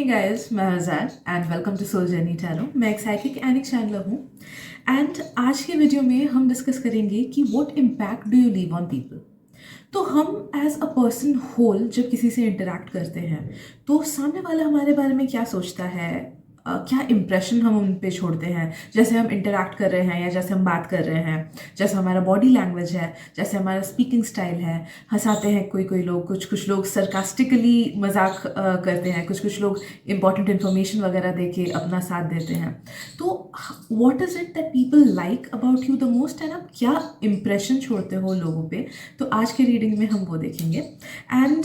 Guys, मैं हज़ार and welcome to Soul Journey Tarot. मैं एक साइकिक एंड एक चैनलर हूँ एंड आज के वीडियो में हम डिस्कस करेंगे कि what impact do you leave on people. तो हम एज अ पर्सन होल जब किसी से इंटरेक्ट करते हैं तो सामने वाला हमारे बारे में क्या सोचता है, क्या इम्प्रेशन हम उन पे छोड़ते हैं, जैसे हम इंटरेक्ट कर रहे हैं या जैसे हम बात कर रहे हैं, जैसे हमारा बॉडी लैंग्वेज है, जैसे हमारा स्पीकिंग स्टाइल है। हंसाते हैं कोई लोग, कुछ लोग सरकास्टिकली मजाक करते हैं, कुछ लोग इंपॉर्टेंट इन्फॉर्मेशन वगैरह दे के अपना साथ देते हैं। तो what is it that people like about you the most and आप क्या इम्प्रेशन छोड़ते हो लोगों पे। तो आज के रीडिंग में हम वो देखेंगे एंड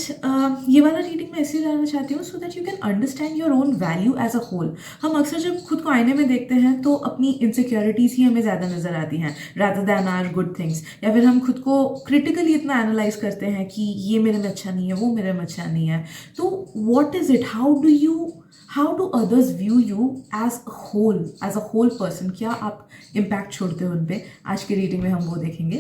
ये वाला रीडिंग मैं इसलिए लाना चाहती हूँ so that you can understand your own value as a whole. हम अक्सर जब खुद को आईने में देखते हैं तो अपनी इनसिक्योरिटीज़ ही हमें ज़्यादा नज़र आती हैं rather than our good things, या फिर हम खुद को क्रिटिकली इतना एनालाइज करते हैं कि ये मेरे में अच्छा नहीं है, वो मेरे में अच्छा नहीं है। तो what is it, how do others view you as a whole person, क्या आप इम्पैक्ट छोड़ते हो उन पे। आज के रीडिंग में हम वो देखेंगे।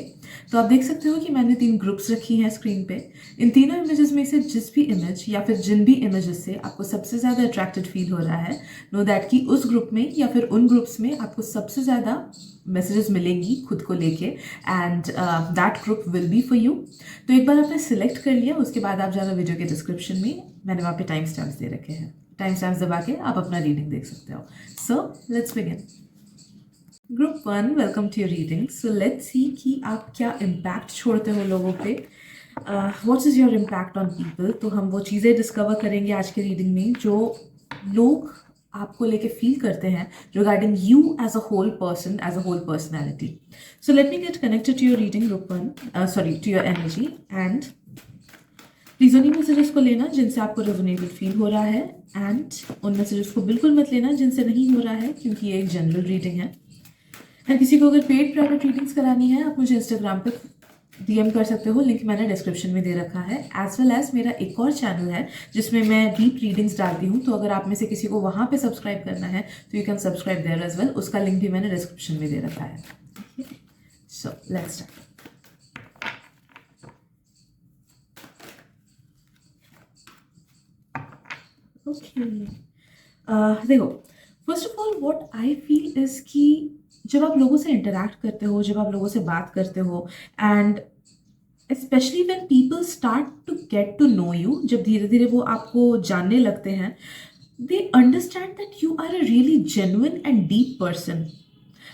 तो आप देख सकते हो कि मैंने 3 ग्रुप्स रखी हैं स्क्रीन पे। इन तीनों इमेजेस में से जिस भी इमेज या फिर जिन भी इमेजेस से आपको सबसे ज़्यादा अट्रैक्टेड फील हो रहा है, नो दैट कि उस ग्रुप में या फिर उन ग्रुप्स में आपको सबसे ज़्यादा मैसेजेस मिलेंगी खुद को लेके and that group will be for you. तो एक बार आपने सिलेक्ट कर लिया, उसके बाद आप ज़्यादा वीडियो के डिस्क्रिप्शन में मैंने वहाँ पे टाइम स्टैम्प्स दे रखे हैं, टाइम स्टैम्प्स दबा के आप अपना रीडिंग देख सकते हो। So let's begin. Group 1, welcome to your reading. So let's see कि आप क्या इम्पैक्ट छोड़ते हो लोगों पे। What is your impact on people. तो हम वो चीज़ें डिस्कवर करेंगे आज के रीडिंग में जो लोग आपको लेके फील करते हैं regarding you as a whole person, as a whole personality. So let me get connected to your reading group 1, to your energy and please उन्हीं मैसेजेस को लेना जिनसे आपको रेजोनेबल फील हो रहा है एंड उन मैसेजेस को बिल्कुल मत लेना जिनसे नहीं हो रहा है, क्योंकि ये एक जनरल रीडिंग है। एंड किसी को अगर पेड प्राइवेट रीडिंग्स करानी है आप मुझे इंस्टाग्राम पे DM कर सकते हो, लिंक मैंने डिस्क्रिप्शन में दे रखा है। एज वेल एज मेरा एक और चैनल है जिसमें मैं डीप रीडिंग्स डालती हूँ, तो अगर आप में से किसी को वहाँ पे सब्सक्राइब करना है तो you can subscribe there as well. उसका लिंक भी मैंने डिस्क्रिप्शन में दे रखा है। So let's start. ओके, देखो, first of all what I feel is कि जब आप लोगों से इंटरेक्ट करते हो, जब आप लोगों से बात करते हो and specially when people start to get to know you, जब धीरे धीरे वो आपको जानने लगते हैं, they understand that you are a really genuine and deep person.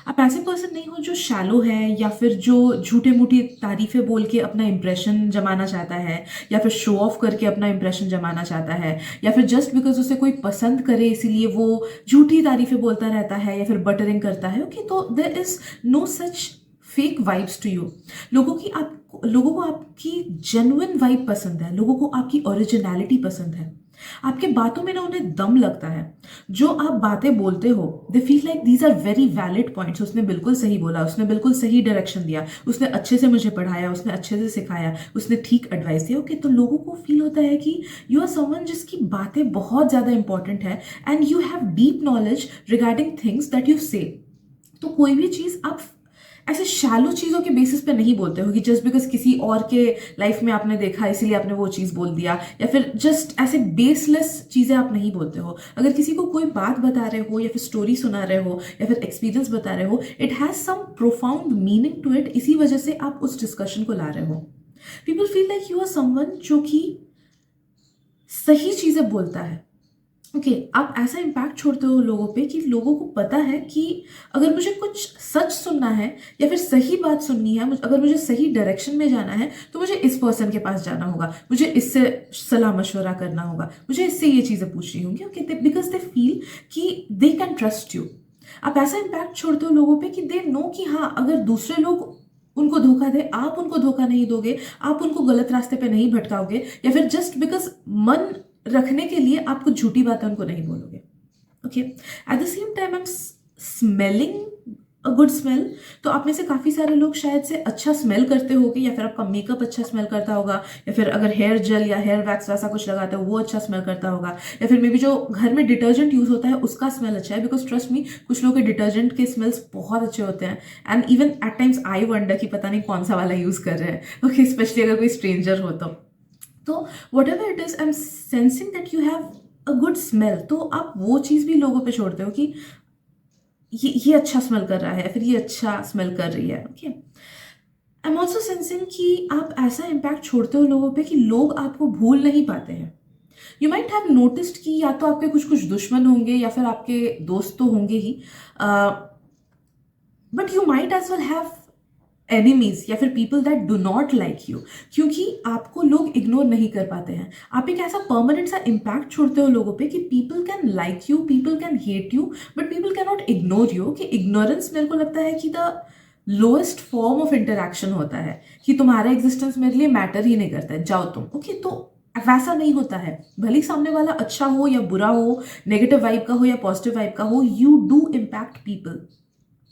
आप ऐसे पर्सन नहीं हो जो शैलो है या फिर जो झूठे मूठी तारीफें बोल के अपना इंप्रेशन जमाना चाहता है, या फिर शो ऑफ करके अपना इंप्रेशन जमाना चाहता है, या फिर जस्ट बिकॉज उसे कोई पसंद करे इसीलिए वो झूठी तारीफें बोलता रहता है या फिर बटरिंग करता है। ओके, तो there is no such fake vibes to you. लोगों को आपकी जेन्युइन वाइब पसंद है, लोगों को आपकी ओरिजिनलिटी पसंद है, आपके बातों में ना उन्हें दम लगता है। जो आप बातें बोलते हो they feel like these are very valid points. उसने बिल्कुल सही बोला, उसने बिल्कुल सही डायरेक्शन दिया, उसने अच्छे से मुझे पढ़ाया, उसने अच्छे से सिखाया, उसने ठीक एडवाइस दिया। ओके, तो लोगों को फील होता है कि यू आर समवन जिसकी बातें बहुत ज़्यादा इंपॉर्टेंट है and you have deep knowledge regarding things that you से। तो कोई भी चीज़ आप ऐसे शैलो चीज़ों के बेसिस पे नहीं बोलते हो कि जस्ट बिकॉज किसी और के लाइफ में आपने देखा इसीलिए आपने वो चीज़ बोल दिया, या फिर जस्ट ऐसे बेसलेस चीज़ें आप नहीं बोलते हो। अगर किसी को कोई बात बता रहे हो या फिर स्टोरी सुना रहे हो या फिर एक्सपीरियंस बता रहे हो, it has some profound meaning to it, इसी वजह से आप उस डिस्कशन को ला रहे हो। People feel like you are someone जो कि सही चीज़ें बोलता है। ओके, आप ऐसा इम्पैक्ट छोड़ते हो लोगों पे कि लोगों को पता है कि अगर मुझे कुछ सच सुनना है या फिर सही बात सुननी है, अगर मुझे सही डायरेक्शन में जाना है तो मुझे इस पर्सन के पास जाना होगा, मुझे इससे सलाह मशवरा करना होगा, मुझे इससे ये चीज़ें पूछनी होंगी। ओके, बिकॉज दे फील कि दे कैन ट्रस्ट यू। आप ऐसा इम्पैक्ट छोड़ते हो लोगों पे कि दे नो कि हाँ, अगर दूसरे लोग उनको धोखा दे, आप उनको धोखा नहीं दोगे, आप उनको गलत रास्ते पे नहीं भटकाओगे, या फिर जस्ट बिकॉज मन रखने के लिए आप कुछ झूठी बातें उनको नहीं बोलोगे। Okay, eight the same time I am smelling a good smell. तो आप में से काफ़ी सारे लोग शायद से अच्छा स्मेल करते होगे, या फिर आपका मेकअप अच्छा स्मेल करता होगा, या फिर अगर हेयर जेल या हेयर वैक्स वैसा कुछ लगाते हो वो अच्छा स्मेल करता होगा, या फिर मे बी जो घर में डिटर्जेंट यूज़ होता है उसका स्मेल अच्छा है। बिकॉज ट्रस्ट मी, कुछ लोग के डिटर्जेंट के स्मेल्स बहुत अच्छे होते हैं and even at times I wonder कि पता नहीं कौन सा वाला यूज़ कर रहे हैं। ओके, स्पेशली अगर कोई स्ट्रेंजर हो तो whatever it is, I am sensing that you have a good smell, तो आप वो चीज़ भी लोगों पे छोड़ते हो कि ये अच्छा स्मेल कर रहा है, फिर ये अच्छा स्मेल कर रही है। Okay, I am also sensing कि आप ऐसा इम्पैक्ट छोड़ते हो लोगों पे कि लोग आपको भूल नहीं पाते हैं। यू माइट हैव नोटिस्ड कि या तो आपके कुछ कुछ दुश्मन होंगे या फिर आपके दोस्त तो होंगे ही, but you might as well have enemies या फिर people that do not like you, क्योंकि आपको लोग इग्नोर नहीं कर पाते हैं। आप एक ऐसा परमानेंट सा इम्पैक्ट छोड़ते हो लोगों पे कि people can like you, people can hate you, but people can not ignore you. कि इग्नोरेंस मेरे को लगता है कि the lowest form of interaction होता है, कि तुम्हारा एग्जिस्टेंस मेरे लिए मैटर ही नहीं करता है, जाओ तुम। ओके, तो वैसा नहीं होता है। भले ही सामने वाला अच्छा हो या बुरा हो, नेगेटिव वाइब का हो या पॉजिटिव वाइब का हो, you do impact people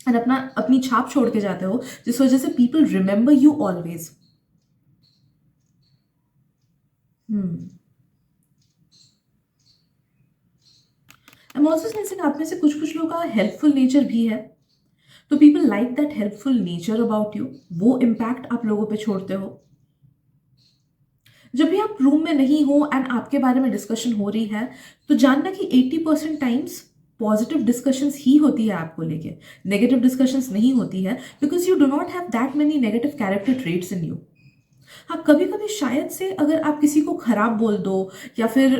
and अपनी छाप छोड़ के जाते हो, जिस वजह से people remember you always. I am also sensing आप में से कुछ कुछ लोगों का हेल्पफुल नेचर भी है, तो people like that helpful nature about you, वो इम्पैक्ट आप लोगों पे छोड़ते हो। जब भी आप रूम में नहीं हो एंड आपके बारे में डिस्कशन हो रही है, तो जानना कि 80% टाइम्स पॉजिटिव डिस्कशंस ही होती है आपको लेके, नेगेटिव डिस्कशंस नहीं होती है, because you do not have that many negative character traits in you. हाँ, कभी कभी शायद से अगर आप किसी को खराब बोल दो या फिर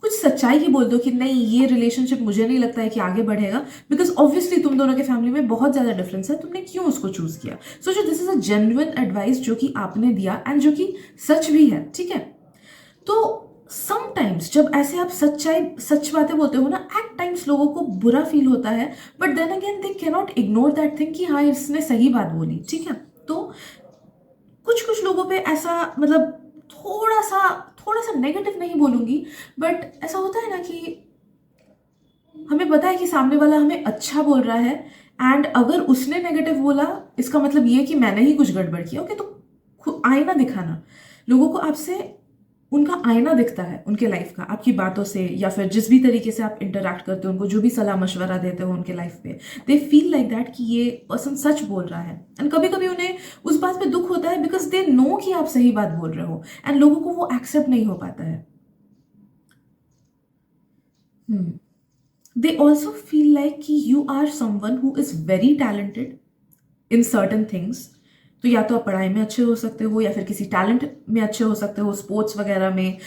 कुछ सच्चाई ही बोल दो कि नहीं, ये रिलेशनशिप मुझे नहीं लगता है कि आगे बढ़ेगा, बिकॉज ऑब्वियसली तुम दोनों के फैमिली में बहुत ज्यादा डिफरेंस है, तुमने क्यों उसको चूज किया। सोचो, this is a genuine advice जो कि आपने दिया एंड जो कि सच भी है, ठीक है। तो समटाइम्स जब ऐसे आप सच बातें बोलते हो ना, एट टाइम्स लोगों को बुरा फील होता है, but then again they can not ignore that thing कि हाँ, इसने सही बात बोली, ठीक है। तो कुछ कुछ लोगों पे ऐसा, मतलब थोड़ा सा नेगेटिव नहीं बोलूंगी, बट ऐसा होता है ना कि हमें पता है कि सामने वाला हमें अच्छा बोल रहा है, एंड अगर उसने नेगेटिव बोला, इसका मतलब ये कि मैंने ही कुछ गड़बड़ किया। ओके, तो आईना दिखाना लोगों को आपसे, उनका आईना दिखता है उनके लाइफ का आपकी बातों से, या फिर जिस भी तरीके से आप इंटरेक्ट करते हो, उनको जो भी सलाह मशवरा देते हो उनके लाइफ पे, दे फील लाइक दैट कि ये पर्सन सच बोल रहा है। एंड कभी कभी उन्हें उस बात पे दुख होता है, बिकॉज दे नो कि आप सही बात बोल रहे हो, एंड लोगों को वो एक्सेप्ट नहीं हो पाता है। They also feel like कि you are someone who is very talented in certain things। तो या तो आप पढ़ाई में अच्छे हो सकते हो, या फिर किसी टैलेंट में अच्छे हो सकते हो, स्पोर्ट्स वगैरह में,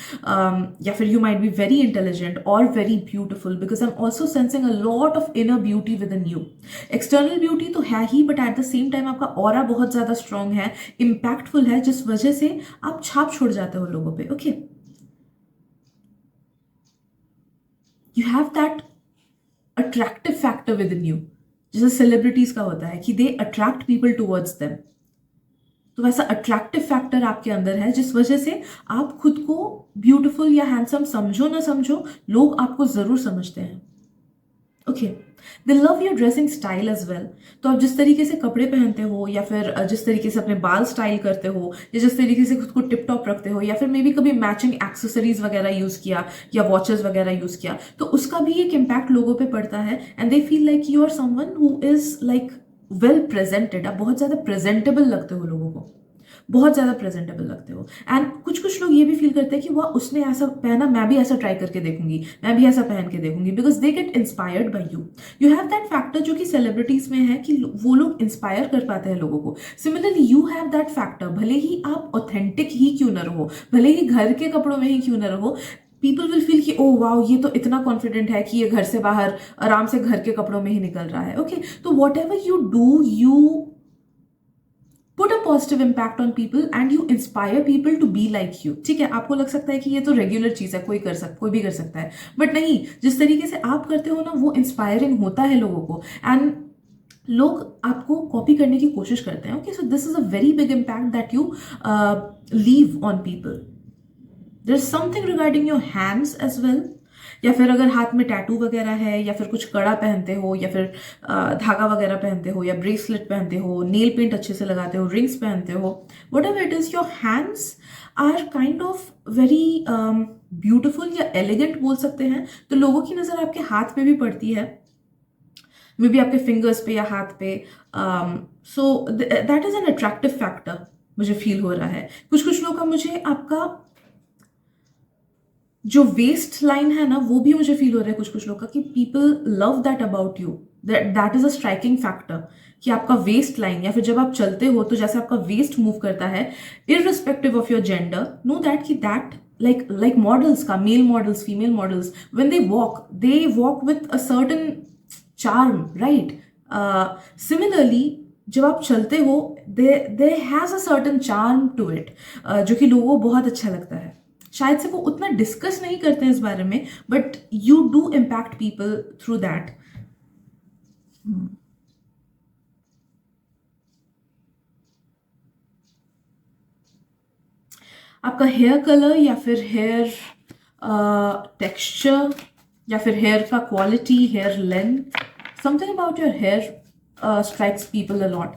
या फिर you might be very intelligent और very beautiful, because I am also sensing a lot of inner beauty within you. External beauty तो है ही, but at the same time आपका ऑरा बहुत ज्यादा स्ट्रांग है, इम्पैक्टफुल है, जिस वजह से आप छाप छोड़ जाते हो लोगों पे। Okay, you have that attractive factor with in you, जैसे सेलिब्रिटीज का होता है कि they attract people towards them. तो वैसा अट्रैक्टिव फैक्टर आपके अंदर है, जिस वजह से आप खुद को ब्यूटीफुल या हैंडसम समझो ना समझो, लोग आपको जरूर समझते हैं। Okay, they love your dressing style as well. तो आप जिस तरीके से कपड़े पहनते हो, या फिर जिस तरीके से अपने बाल स्टाइल करते हो, या जिस तरीके से खुद को टिप टॉप रखते हो, या फिर मे बी कभी मैचिंग एक्सेसरीज वगैरह यूज किया या वॉचेस वगैरह यूज किया, तो उसका भी एक इम्पैक्ट लोगों पे पड़ता है, and they feel like you are someone who is like well presented. आप बहुत ज्यादा प्रेजेंटेबल लगते हो लोगों को, बहुत ज्यादा प्रेजेंटेबल लगते हो। एंड कुछ कुछ लोग ये भी फील करते हैं कि वाह, उसने ऐसा पहना, मैं भी ऐसा ट्राई करके देखूंगी, मैं भी ऐसा पहन के देखूंगी, because they get inspired by you. You have that factor जो कि सेलिब्रिटीज में है, कि वो लोग इंस्पायर कर पाते हैं लोगों को। Similarly you have that factor, भले ही आप ऑथेंटिक ही क्यों ना रहो, भले ही घर के कपड़ों में ही क्यों ना रहो, पीपल विल फील कि ओ वाओ, ये तो इतना कॉन्फिडेंट है कि ये घर से बाहर आराम से घर के कपड़ों में ही निकल रहा है। ओके, तो what ever you do, you put a positive impact on people and you inspire people to be like you। ठीक है, आपको लग सकता है कि ये तो रेगुलर चीज है, कोई भी कर सकता है, बट नहीं, जिस तरीके से आप करते हो ना, वो इंस्पायरिंग होता है लोगों को, एंड लोग आपको कॉपी करने की कोशिश करते हैं। Okay, so this is a very big impact that you leave on people. There is something regarding your hands as well, या फिर अगर हाथ में टैटू वगैरह है, या फिर कुछ कड़ा पहनते हो, या फिर धागा वगैरह पहनते हो, या ब्रेसलेट पहनते हो, नेल पेंट अच्छे से लगाते हो, रिंग्स पहनते हो, whatever it is, your hands are kind of very beautiful या एलिगेंट बोल सकते हैं। तो लोगों की नजर आपके हाथ पे भी पड़ती है, मे बी आपके फिंगर्स पे या हाथ पे। So that is an attractive factor, मुझे फील हो रहा है। कुछ कुछ लोगों का मुझे आपका जो वेस्ट लाइन है ना, वो भी मुझे फील हो रहा है कुछ कुछ लोग का कि people love that about you, that is a striking factor कि आपका वेस्ट लाइन, या फिर जब आप चलते हो तो जैसे आपका वेस्ट मूव करता है, irrespective of your gender, know that कि दैट like models का, mail models, female models, when they walk with a certain charm, right? Similarly, जब आप चलते हो, they has a certain charm to it, जो कि लोगों को बहुत अच्छा लगता है। शायद से वो उतना डिस्कस नहीं करते हैं इस बारे में, but you do impact people through that. आपका हेयर कलर, या फिर हेयर टेक्सचर, या फिर हेयर का quality, hair length, something about your hair strikes people a lot,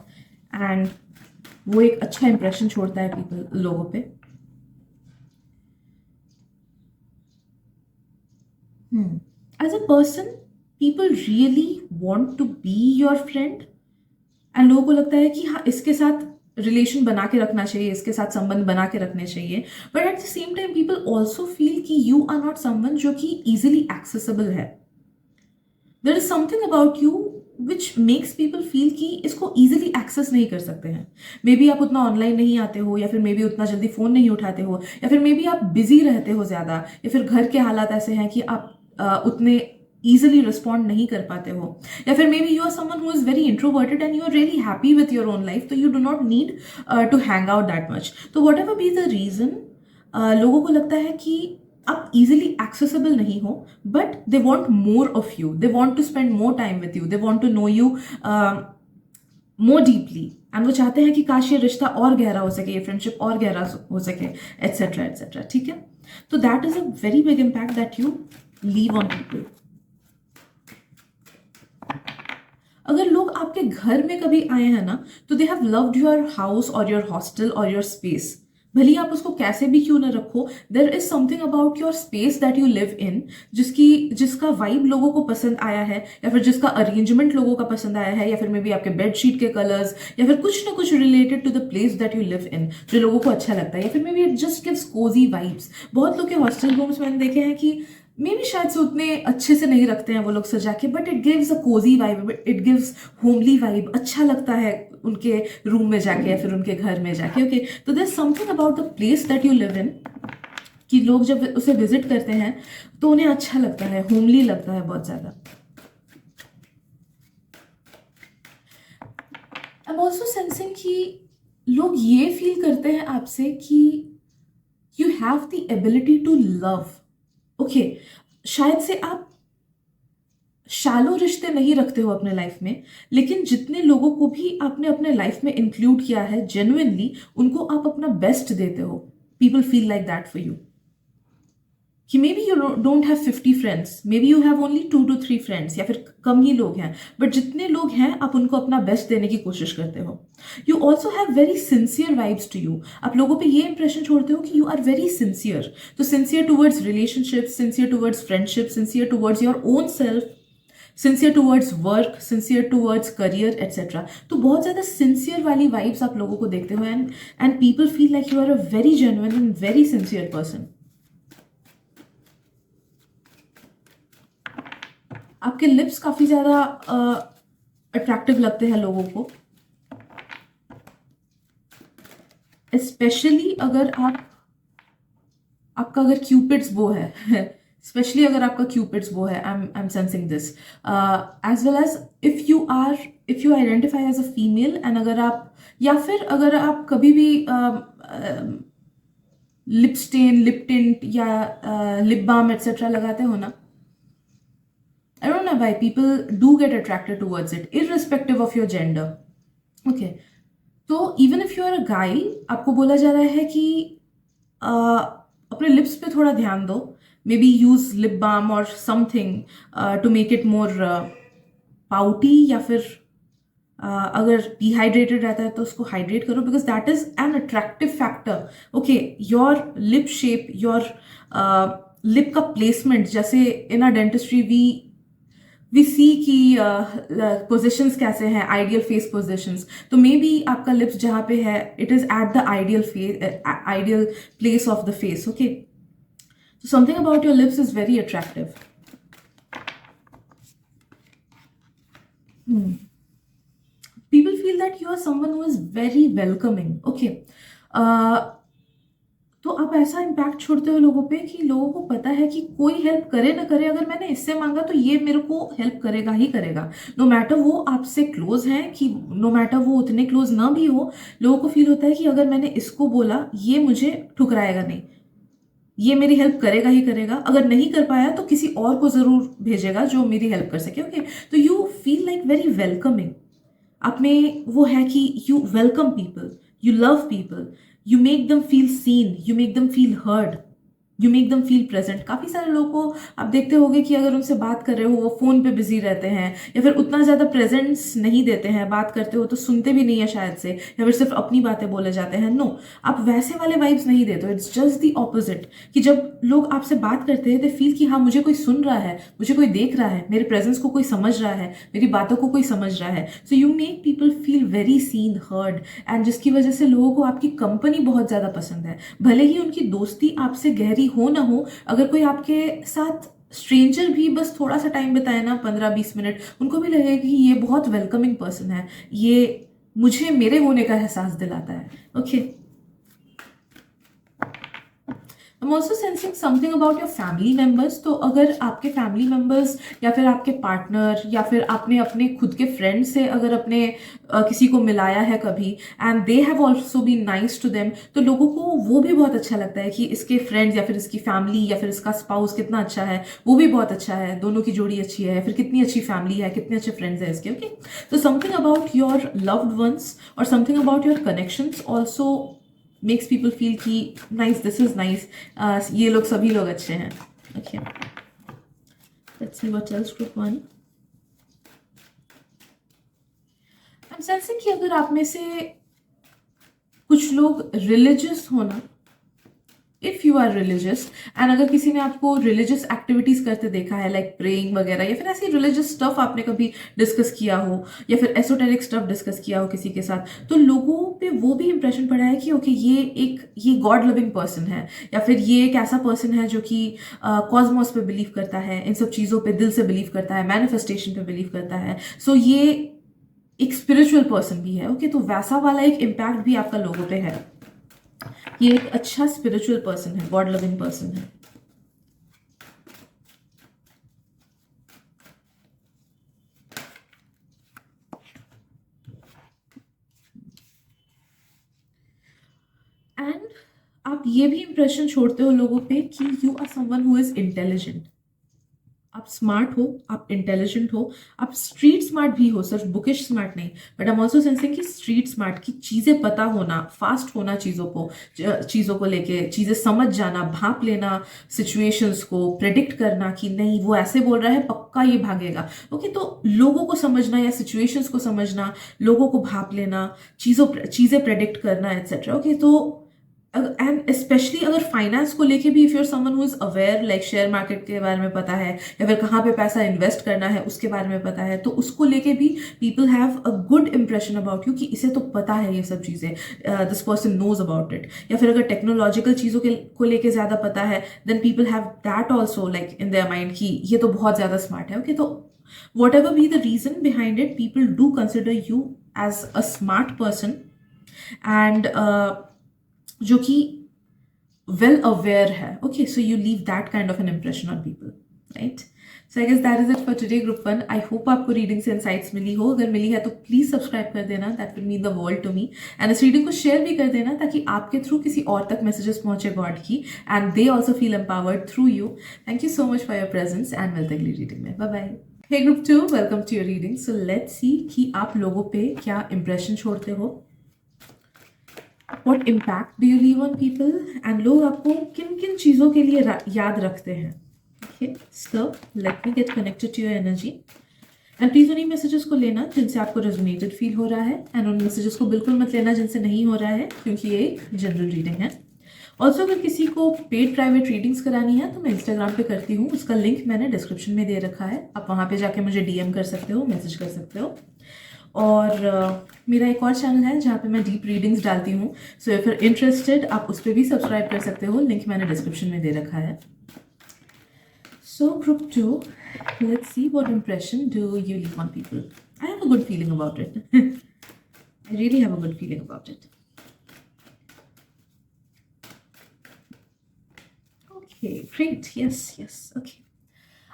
and वो एक अच्छा इंप्रेशन छोड़ता है पीपल, लोगों पे। As a person, people really want to be your friend, and लोगों को लगता है कि हाँ, इसके साथ रिलेशन बना के रखना चाहिए, इसके साथ संबंध बना के रखने चाहिए, but at the same time people also feel कि यू आर नॉट समवन जो कि इजिली एक्सेसिबल है। There is something about you which makes people feel कि इसको इजिली एक्सेस नहीं कर सकते हैं। मे बी आप उतना ऑनलाइन नहीं आते हो, या फिर मे बी उतना जल्दी फ़ोन नहीं उठाते हो, या फिर मे बी आप बिजी रहते हो ज़्यादा, या फिर घर के हालात ऐसे हैं कि आप उतने easily रिस्पॉन्ड नहीं कर पाते हो, या फिर maybe you are someone who is very introverted and you are really happy with your own life, तो you do not need to hang out that much. तो whatever be the reason, लोगों को लगता है कि आप easily accessible नहीं हो, but they want more of you, they want to spend more time with you, they want to know you more deeply, and वो चाहते हैं कि काश ये रिश्ता और गहरा हो सके, ये फ्रेंडशिप और गहरा हो सके, एट्सेट्रा एट्सेट्रा। ठीक है, तो that is a very big impact that you leave on people. अगर लोग आपके घर में कभी आए हैं ना, तो they have loved your house और योर हॉस्टल और योर स्पेस, भले ही आप उसको कैसे भी क्यों ना रखो, there is something about your space that you live इन, जिसका वाइब लोगों को पसंद आया है, या फिर जिसका अरेंजमेंट लोगों का पसंद आया है, या फिर मे बी आपके बेडशीट के कलर्स, या फिर कुछ ना कुछ related to the place that you live in, जो लोगों को अच्छा लगता है, या फिर maybe it just gives cosy vibes. बहुत लोग के हॉस्टल रूम्स मैंने देखे हैं कि मे भी शायद से उतने अच्छे से नहीं रखते हैं वो लोग सजा के, but it gives a cosy vibe, it gives homely vibe, अच्छा लगता है उनके रूम में जाके या फिर उनके घर में जाके। ओके, तो there something about the place that you live in कि लोग जब उसे विजिट करते हैं तो उन्हें अच्छा लगता है, होमली लगता है बहुत ज़्यादा। आई एम ऑल्सो सेंसिंग कि लोग ये फील करते हैं आपसे कि you have the ability to love. Okay, शायद से आप शैलो रिश्ते नहीं रखते हो अपने लाइफ में, लेकिन जितने लोगों को भी आपने अपने लाइफ में इंक्लूड किया है जेन्युइनली, उनको आप अपना बेस्ट देते हो। People feel like that for you कि maybe you don't have 50 friends, maybe you have only 2 to 3 friends, या फिर कम ही लोग हैं, बट जितने लोग हैं आप उनको अपना बेस्ट देने की कोशिश करते हो। You also have very sincere vibes to you, आप लोगों पे ये इंप्रेशन छोड़ते हो कि यू आर वेरी सिंसियर, तो sincere towards relationship, sincere towards friendship, sincere towards your own self, sincere towards work, sincere towards career etcetera. तो बहुत ज़्यादा सिंसियर वाली वाइब्स आप लोगों को देखते हो, and people feel like you are a very genuine and very sincere person. आपके लिप्स काफ़ी ज़्यादा अट्रैक्टिव लगते हैं लोगों को, स्पेशली अगर आपका अगर क्यूपिड्स बो है स्पेशली अगर आपका क्यूपिड्स बो है, I am sensing this, as well as if you identify as a female, and अगर आप, या फिर अगर आप कभी भी लिप स्टेन, लिप टिंट या लिप बाम एट्सेट्रा लगाते हो ना, I don't know why people do get attracted towards it, irrespective of your gender. Okay, तो even if you are a guy, आपको बोला जा रहा है कि अपने लिप्स पे थोड़ा ध्यान दो, maybe use lip balm और something to make it more pouty, या फिर अगर डिहाइड्रेटेड रहता है तो उसको हाइड्रेट करो, because that is an attractive factor. Okay, your lip shape, your lip का प्लेसमेंट, जैसे इन अ डेंटिस्ट्री वी सी की पोजिशंस कैसे हैं, आइडियल फेस पोजिशंस, तो मे बी आपका लिप्स जहाँ पे है, it is at the ideal place of the face. Okay, So something about your lips is very attractive. People feel that you are someone who is very welcoming. Okay. तो आप ऐसा impact छोड़ते हो लोगों पे कि लोगों को पता है कि कोई हेल्प करे ना करे, अगर मैंने इससे मांगा तो ये मेरे को हेल्प करेगा ही करेगा, नो मैटर वो आपसे क्लोज है कि नो मैटर वो उतने क्लोज ना भी हो। लोगों को फील होता है कि अगर मैंने इसको बोला ये मुझे ठुकराएगा नहीं, ये मेरी हेल्प करेगा ही करेगा, अगर नहीं कर पाया तो किसी और को जरूर भेजेगा जो मेरी हेल्प कर सके। ओके, तो you feel like very welcoming. आप में वो है कि you welcome people, you love people, you make them feel seen, you make them feel heard, you make them feel present. काफ़ी सारे लोगों को आप देखते होंगे कि अगर उनसे बात कर रहे हो वो फ़ोन पे बिजी रहते हैं, या फिर उतना ज़्यादा प्रेजेंस नहीं देते हैं, बात करते हो तो सुनते भी नहीं है शायद से, या फिर सिर्फ अपनी बातें बोले जाते हैं। नो, आप वैसे वाले वाइब्स नहीं देते हो। इट्स जस्ट दी ऑपोजिट, कि जब लोग आपसे बात करते हैं दे फील कि हाँ मुझे कोई सुन रहा है, मुझे कोई देख रहा है, मेरे प्रेजेंस को कोई समझ रहा है, मेरी बातों को कोई समझ रहा है। So you make people feel very seen, heard, and जिसकी वजह से लोगों को आपकी कंपनी बहुत ज़्यादा पसंद है। भले ही उनकी दोस्ती आपसे गहरी हो ना हो, अगर कोई आपके साथ स्ट्रेंजर भी बस थोड़ा सा टाइम बिताए ना, 15-20 मिनट, उनको भी लगेगा कि ये बहुत वेलकमिंग पर्सन है, ये मुझे मेरे होने का एहसास दिलाता है। Okay, I'm also sensing something about your family members। तो अगर आपके फैमिली मेम्बर्स या फिर आपके पार्टनर या फिर आपने अपने खुद के फ्रेंड से अगर अपने किसी को मिलाया है कभी, and they have also been nice to them, तो लोगों को वो भी बहुत अच्छा लगता है कि इसके फ्रेंड्स या फिर इसकी फैमिली या फिर इसका स्पाउस कितना अच्छा है, वो भी बहुत अच्छा है, दोनों की जोड़ी अच्छी है, फिर कितनी अच्छी फैमिली है, कितने अच्छे फ्रेंड्स है इसके। ओके, तो something about your loved ones और something about your connections also makes people feel कि nice, this is nice, ये लोग सभी लोग अच्छे हैं। Okay, let's see what else group 1। I'm sensing कि अगर आप में से कुछ लोग रिलीजियस हो ना, if you are religious, and अगर किसी ने आपको रिलीजियस एक्टिविटीज करते देखा है, लाइक प्रेइंग वगैरह, या फिर ऐसी रिलीजियस स्टफ आपने कभी डिस्कस किया हो, या फिर एसोटेरिक स्टफ डिस्कस किया हो किसी के साथ, तो लोगों पे वो भी इंप्रेशन पड़ा है कि ओके ये गॉड लविंग पर्सन है, या फिर ये एक ऐसा पर्सन है जो कि कॉस्मोस पे बिलीव करता है, इन सब चीज़ों पे दिल से बिलीव करता है, मैनिफेस्टेशन पे बिलीव करता है। सो ये एक स्पिरिचुअल पर्सन भी है। ओके, तो वैसा वाला एक इम्पैक्ट भी आपका लोगों पे है। ये एक अच्छा स्पिरिचुअल पर्सन है, गॉड लविंग पर्सन है। एंड आप ये भी इंप्रेशन छोड़ते हो लोगों पे कि you are someone who is intelligent. आप स्मार्ट हो, आप इंटेलिजेंट हो, आप स्ट्रीट स्मार्ट भी हो, सिर्फ बुकिश स्मार्ट नहीं, but I am also sensing कि स्ट्रीट स्मार्ट की चीज़ें पता होना, फास्ट होना, चीज़ों को लेके चीज़ें समझ जाना, भाप लेना, सिचुएशंस को प्रेडिक्ट करना कि नहीं वो ऐसे बोल रहा है पक्का ये भागेगा। ओके, तो लोगों को समझना या सिचुएशंस को समझना, लोगों को भाप लेना, चीज़ें प्रेडिक्ट करना एट्सेट्रा। ओके, तो एंड स्पेशली अगर फाइनेंस को लेके भी, if you're someone who is aware, like share market के बारे में पता है, या फिर कहाँ पे पैसा इन्वेस्ट करना है उसके बारे में पता है, तो उसको लेके भी people have a good impression about you कि इसे तो पता है ये सब चीज़ें, this person knows about it. या फिर अगर टेक्नोलॉजिकल चीज़ों को लेके ज़्यादा पता है, then people have that also like in their mind कि ये तो बहुत ज़्यादा स्मार्ट है। ओके, तो whatever be the reason behind it, people do consider you as a smart person, and जो कि well aware है। Okay, so you leave that kind of an impression on people, right? So I guess that is it for today group 1। I hope आपको reading से insights मिली हो, अगर मिली है तो प्लीज सब्सक्राइब कर देना, that will mean the world to me. And इस रीडिंग को शेयर भी कर देना ताकि आपके थ्रू किसी और तक मैसेजेस पहुंचे गॉड की, and they also feel empowered through you. Thank you so much for your presence and मिलते अगली रीडिंग में। Bye bye. Hey group 2, welcome to your reading. So let's see कि आप लोगों पे क्या इंप्रेशन छोड़ते हो, what impact do you leave on people, and लोग आपको किन किन चीज़ों के लिए याद रखते हैं। Okay, so let me get connected to your energy, and please उन्हीं मैसेजेस को लेना जिनसे आपको रेजोनेटेड फील हो रहा है, एंड उन मैसेजेस को बिल्कुल मत लेना जिनसे नहीं हो रहा है, क्योंकि ये एक जनरल रीडिंग है। ऑल्सो अगर किसी को पेड प्राइवेट रीडिंग्स करानी है तो मैं इंस्टाग्राम पे करती हूँ, उसका लिंक मैंने डिस्क्रिप्शन में दे रखा है, आप वहाँ पे जाके मुझे DM कर सकते हो, मैसेज कर सकते हो। और मेरा एक और चैनल है जहाँ पे मैं डीप रीडिंग्स डालती हूँ, so if you are interested आप उस पर भी सब्सक्राइब कर सकते हो, लिंक मैंने डिस्क्रिप्शन में दे रखा है। So group 2, let's see what impression do you leave on people. I have a good feeling about it. I really have a good feeling about it. Okay, great. Yes, okay.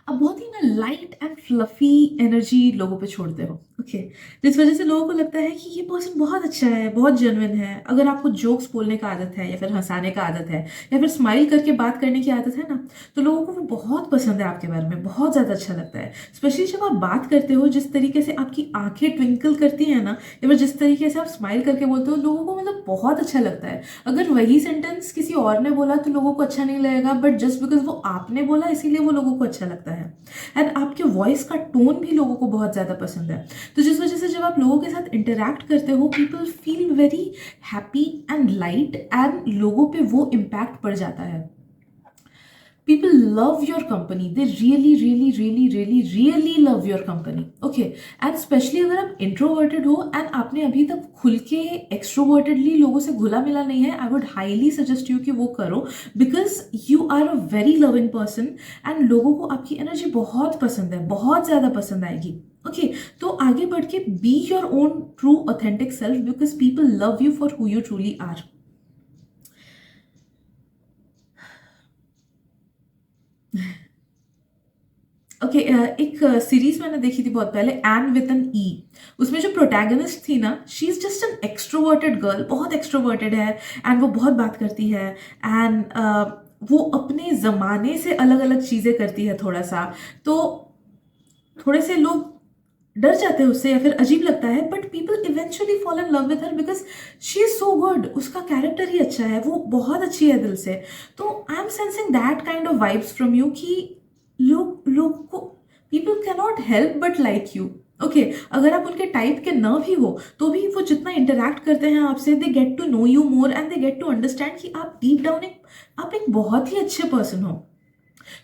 अब बहुत ही ना light and fluffy energy लोगों पे छोड़ते हो, okay, जिस वजह से लोगों को लगता है कि ये पर्सन बहुत अच्छा है, बहुत जेन्युइन है। अगर आपको जोक्स बोलने का आदत है या फिर हंसाने का आदत है या फिर स्माइल करके बात करने की आदत है ना, तो लोगों को वो बहुत पसंद है, आपके बारे में बहुत ज़्यादा अच्छा लगता है। स्पेशली जब आप बात करते हो, जिस तरीके से आपकी आंखें ट्विंकल करती हैं ना, या फिर जिस तरीके से आप स्माइल करके बोलते हो, लोगों को मतलब बहुत अच्छा लगता है। अगर वही सेंटेंस किसी और ने बोला तो लोगों को अच्छा नहीं लगेगा, बट जस्ट बिकॉज वो आपने बोला इसीलिए वो लोगों को अच्छा लगता है। एंड आपके वॉइस का टोन भी लोगों को बहुत ज़्यादा पसंद है। तो जिस वजह से जब आप लोगों के साथ इंटरैक्ट करते हो, people feel very happy and light, and लोगों पे वो इम्पैक्ट पड़ जाता है। People love your company. They really love your company. Okay, and especially अगर आप introverted हो and आपने अभी तक खुल के extrovertedly लोगों से घुला मिला नहीं है, I would highly suggest you कि वो करो, because you are a very loving person and लोगों को आपकी energy बहुत पसंद है, बहुत ज़्यादा पसंद आएगी। ओके, तो आगे बढ़ के be your own true authentic self, because people love you for who you truly are. Okay, एक सीरीज मैंने देखी थी बहुत पहले, एन विद एन ई। उसमें जो प्रोटैगनिस्ट थी ना, she is just an extroverted girl, बहुत एक्सट्रोवर्टेड है एंड वो बहुत बात करती है एंड वो अपने ज़माने से अलग अलग चीज़ें करती है थोड़ा सा, तो थोड़े से लोग डर जाते हैं उससे या फिर अजीब लगता है, but people eventually fall in love with her because she is so good. उसका कैरेक्टर ही अच्छा है, वो बहुत अच्छी है दिल से। तो आई am sensing that kind of vibes from you कि लोग को people can not help but like you. Okay, अगर आप उनके टाइप के न भी हो तो भी वो जितना इंटरैक्ट करते हैं आपसे, they get to know you more and they get to understand कि आप डीप डाउन आप एक बहुत ही अच्छे पर्सन हो।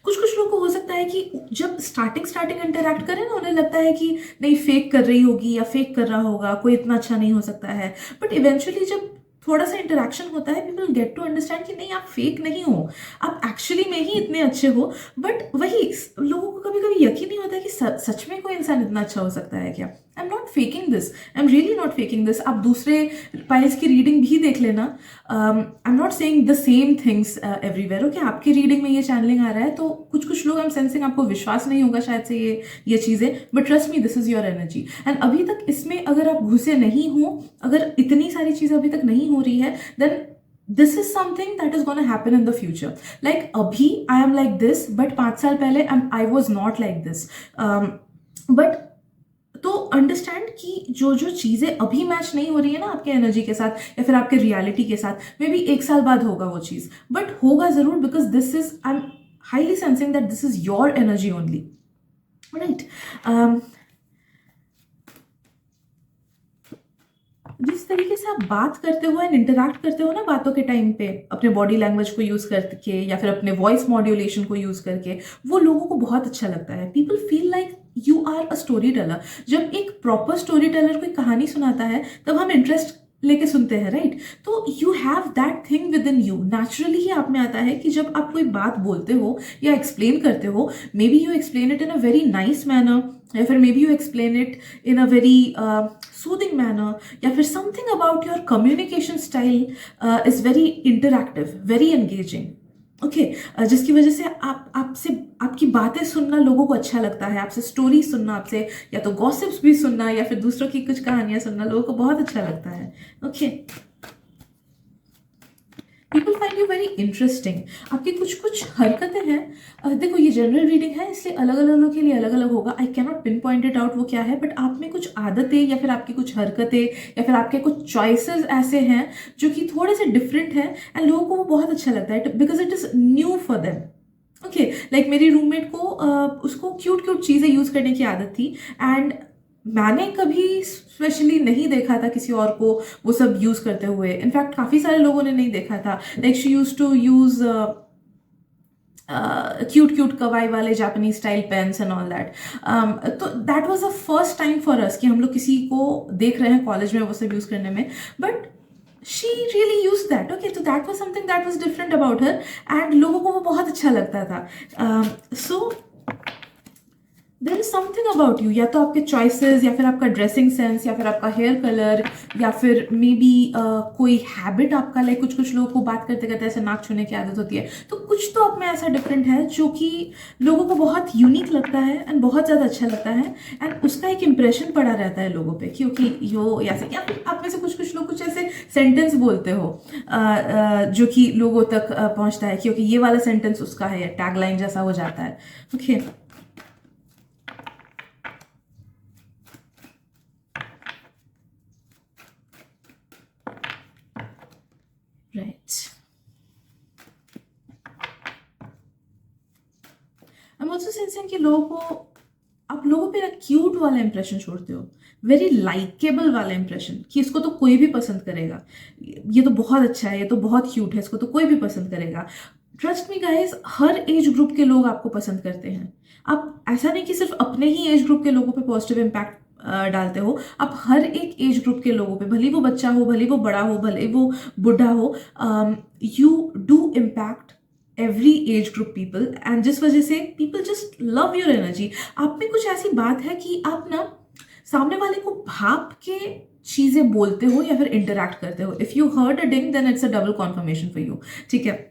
कुछ लोग को हो सकता है कि जब स्टार्टिंग इंटरैक्ट करें ना, उन्हें लगता है कि नहीं फेक कर रही होगी या फेक कर रहा होगा, कोई इतना अच्छा नहीं हो सकता है, बट इवेंचुअली जब थोड़ा सा इंटरेक्शन होता है, पीपल गेट टू अंडरस्टैंड कि नहीं आप फेक नहीं हो, आप एक्चुअली में ही इतने अच्छे हो। बट वही लोगों को कभी कभी यकीन नहीं होता है कि सच में कोई इंसान इतना अच्छा हो सकता है क्या। आई am not faking this, I am really not faking this. आप दूसरे पाइल्स की रीडिंग भी देख लेना। आई am not saying the same things everywhere. Okay, आपकी रीडिंग में ये चैनलिंग आ रहा है तो कुछ लोग आई एम सेंसिंग आपको विश्वास नहीं होगा शायद से ये चीज़ें, but trust me, this is your energy. And अभी तक इसमें अगर आप घुसे नहीं हो, अगर इतनी सारी चीज़ें अभी तक नहीं हो रही है, then this is something that is going to happen in the future. Like abhi I am like this, but 5 साल पहले I was not like this. But तो अंडरस्टैंड कि जो चीज़ें अभी मैच नहीं हो रही है ना आपके एनर्जी के साथ या फिर आपके रियलिटी के साथ, मे बी 1 साल बाद होगा वो चीज़, बट होगा ज़रूर, because this is I am highly sensing that this is your energy only, right. जिस तरीके से आप बात करते हो एंड इंटरैक्ट करते हो ना बातों के टाइम पे, अपने बॉडी लैंग्वेज को यूज़ करके या फिर अपने वॉइस मॉड्यूलेशन को यूज़ करके, वो लोगों को बहुत अच्छा लगता है। People feel like you are a storyteller. जब एक प्रॉपर स्टोरी टेलर कोई कहानी सुनाता है तब हम इंटरेस्ट लेके सुनते हैं, राइट। तो you have that thing within you, naturally ही आप में आता है कि जब आप कोई बात बोलते हो या एक्सप्लेन करते हो, may be you explain it in a very nice manner, या फिर maybe you explain it in a very soothing manner, या फिर something about your communication style is very interactive, very engaging. Okay, जिसकी वजह से आपसे आपकी बातें सुनना लोगों को अच्छा लगता है, आपसे स्टोरी सुनना, आपसे या तो गॉसिप्स भी सुनना या फिर दूसरों की कुछ कहानियां सुनना लोगों को बहुत अच्छा लगता है। Okay, people find you very interesting. आपकी कुछ हरकतें हैं, देखो ये जनरल रीडिंग है इसलिए अलग अलग लोगों के लिए अलग अलग होगा, आई can not pin point it out वो क्या है, बट आप में कुछ आदतें या फिर आपकी कुछ हरकतें या फिर आपके कुछ चॉइसेस ऐसे हैं जो कि थोड़े से डिफरेंट हैं एंड लोगों को वो बहुत अच्छा लगता है, because it is new for them. Okay, like मेरी रूममेट को उसको क्यूट चीज़ें यूज़ करने की आदत थी, एंड मैंने कभी स्पेशली नहीं देखा था किसी और को वो सब यूज़ करते हुए। इनफैक्ट काफ़ी सारे लोगों ने नहीं देखा था। Like she used to use cute kawaii वाले Japanese style pens and all that. तो that was the first time for us कि हम लोग किसी को देख रहे हैं कॉलेज में वो सब यूज़ करने में, but she really used that. Okay, so that was something that was different about her and लोगों को वो बहुत अच्छा लगता था। So there is something about you, या तो आपके चॉइसेस, या फिर आपका ड्रेसिंग सेंस, या फिर आपका हेयर कलर, या फिर मे बी कोई हैबिट आपका, लाइक कुछ कुछ लोगों को बात करते करते ऐसे नाक छूने की आदत होती है, तो कुछ तो आप में ऐसा डिफरेंट है जो कि लोगों को बहुत यूनिक लगता है एंड बहुत ज़्यादा अच्छा लगता है, एंड उसका एक इम्प्रेशन पड़ा रहता है लोगों पे, क्योंकि यो या फिर, या फिर आप में से कुछ कुछ लोग कुछ ऐसे सेंटेंस बोलते हो जो कि लोगों तक पहुंचता है, क्योंकि ये वाला सेंटेंस उसका है, टैगलाइन जैसा हो जाता है। Okay, right. I am also sensing कि लोगों को, आप लोगों पे ना क्यूट वाला इंप्रेशन छोड़ते हो, वेरी लाइकेबल वाला इंप्रेशन, कि इसको तो कोई भी पसंद करेगा, ये तो बहुत अच्छा है, ये तो बहुत क्यूट है, इसको तो कोई भी पसंद करेगा। ट्रस्ट मी गाइज, हर एज ग्रुप के लोग आपको पसंद करते हैं। आप ऐसा नहीं कि सिर्फ अपने ही एज ग्रुप के लोगों पे पॉजिटिव इम्पैक्ट डालते हो, आप हर एक एज ग्रुप के लोगों पे, भले वो बच्चा हो, भले वो बड़ा हो, भले वो बुढ़ा हो, you do impact every age group people, and जिस वजह से people just love your energy. आप में कुछ ऐसी बात है कि आप ना सामने वाले को भाप के चीजें बोलते हो या फिर इंटरैक्ट करते हो। If you heard a ding then it's a double confirmation for you. ठीक है,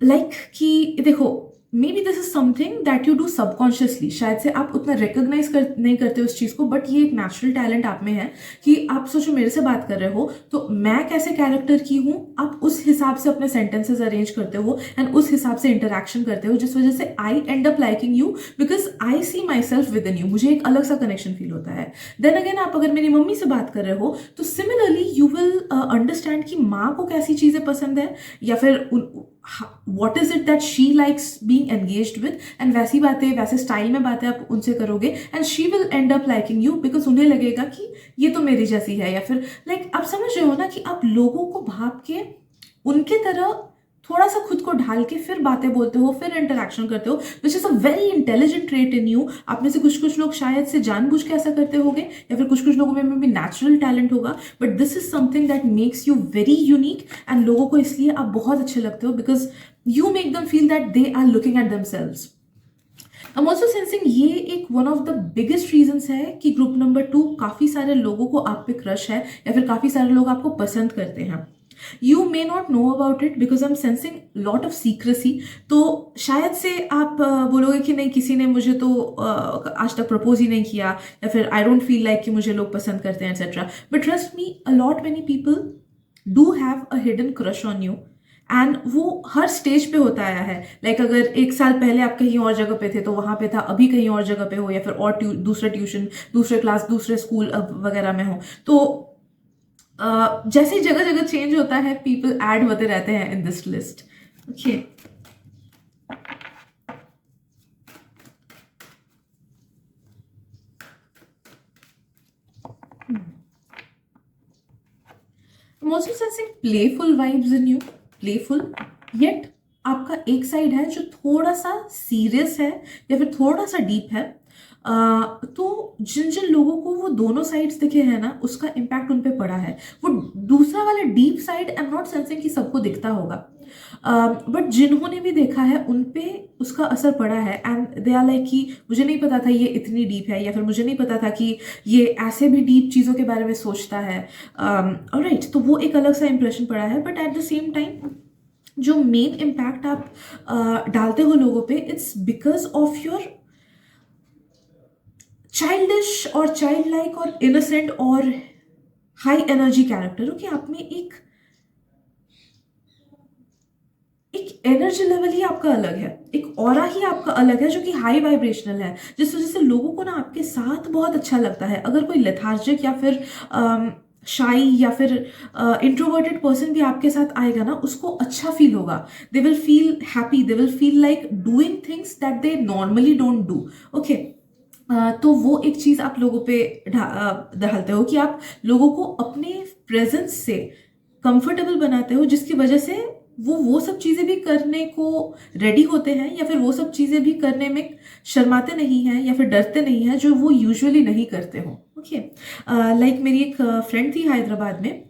लाइक कि देखो, maybe this is something that you do subconsciously, शायद से आप उतना रिकोगनाइज नहीं करते उस चीज़ को, बट ये एक नेचुरल टैलेंट आप में है कि आप सोचो मेरे से बात कर रहे हो तो मैं कैसे कैरेक्टर की हूँ, आप उस हिसाब से अपने सेंटेंसेस अरेंज करते हो एंड उस हिसाब से इंटरेक्शन करते हो, जिस वजह से I end up liking you because I see myself within you, मुझे एक अलग सा कनेक्शन फील होता है। देन अगेन, आप अगर मेरी मम्मी से बात कर रहे हो तो सिमिलरली यू विल अंडरस्टैंड कि माँ को कैसी चीज़ें पसंद है, या फिर what is it that she likes being engaged with, and वैसी बातें, वैसे स्टाइल में बातें आप उनसे करोगे and she will and up liking you because उन्हें लगेगा कि ये तो मेरी जैसी है, या फिर लाइक आप समझ रहे हो ना कि आप लोगों को भाप के उनके तरह थोड़ा सा खुद को ढाल के फिर बातें बोलते हो, फिर इंटरेक्शन करते हो, which is a very intelligent trait in you. आप में से कुछ कुछ लोग शायद से जानबूझ के ऐसा करते होंगे, या फिर कुछ कुछ लोगों में भी नेचुरल टैलेंट होगा, but this is something that makes you very unique, and लोगों को इसलिए आप बहुत अच्छे लगते हो because you make them feel that they are looking at themselves. I am also sensing ये एक one of the biggest reasons है कि ग्रुप नंबर 2 काफी सारे लोगों को आप पे क्रश है, या फिर काफी सारे लोग आपको पसंद करते हैं। You may not know about it because I am sensing lot of secrecy. तो शायद से आप बोलोगे कि नहीं, किसी ने मुझे तो आज तक प्रपोज ही नहीं किया, या फिर आई डोंट फील लाइक कि मुझे लोग पसंद करते हैं etcetera, but trust me, a lot many people do have a hidden crush on you, and वो हर स्टेज पे होता आया है। लाइक अगर एक साल पहले आप कहीं और जगह पे थे तो वहां पे था, अभी कहीं और जगह पे हो, या फिर और दूसरे ट्यूशन, दूसरे क्लास, दूसरे स्कूल वगैरह में हो, तो जैसे ही जगह जगह चेंज होता है, पीपल ऐड होते रहते हैं in this list. Okay, I'm also sensing playful vibes in you, playful, yet आपका एक साइड है जो थोड़ा सा सीरियस है या फिर थोड़ा सा डीप है। तो जिन जिन लोगों को वो दोनों साइड्स दिखे हैं ना, उसका इम्पैक्ट उन पे पड़ा है। वो दूसरा वाला deep side, I am not sensing कि सबको दिखता होगा, बट जिन्होंने भी देखा है उन पे उसका असर पड़ा है, एंड दे आर लाइक कि मुझे नहीं पता था ये इतनी डीप है, या फिर मुझे नहीं पता था कि ये ऐसे भी डीप चीज़ों के बारे में सोचता है। राइट, तो वो एक अलग सा इंप्रेशन पड़ा है, but at the same time जो मेन इम्पैक्ट आप डालते हो लोगों पे, it's because of your childish और चाइल्ड लाइक और इनोसेंट और हाई एनर्जी कैरेक्टर। ओके, आप में एक एनर्जी लेवल ही आपका अलग है, एक ऑरा ही आपका अलग है जो कि हाई वाइब्रेशनल है, जिस वजह से लोगों को ना आपके साथ बहुत अच्छा लगता है। अगर कोई लेथार्जिक या फिर शाई या फिर इंट्रोवर्टेड पर्सन भी आपके साथ आएगा ना, उसको अच्छा फील होगा, they will feel happy, they will feel like doing things that they normally don't do. Okay, तो वो एक चीज़ आप लोगों पे डालते हो कि आप लोगों को अपने प्रेजेंस से कंफर्टेबल बनाते हो, जिसकी वजह से वो सब चीज़ें भी करने को रेडी होते हैं, या फिर वो सब चीज़ें भी करने में शर्माते नहीं हैं या फिर डरते नहीं हैं जो वो यूजुअली नहीं करते हो। ओके, लाइक मेरी एक फ्रेंड थी हैदराबाद में।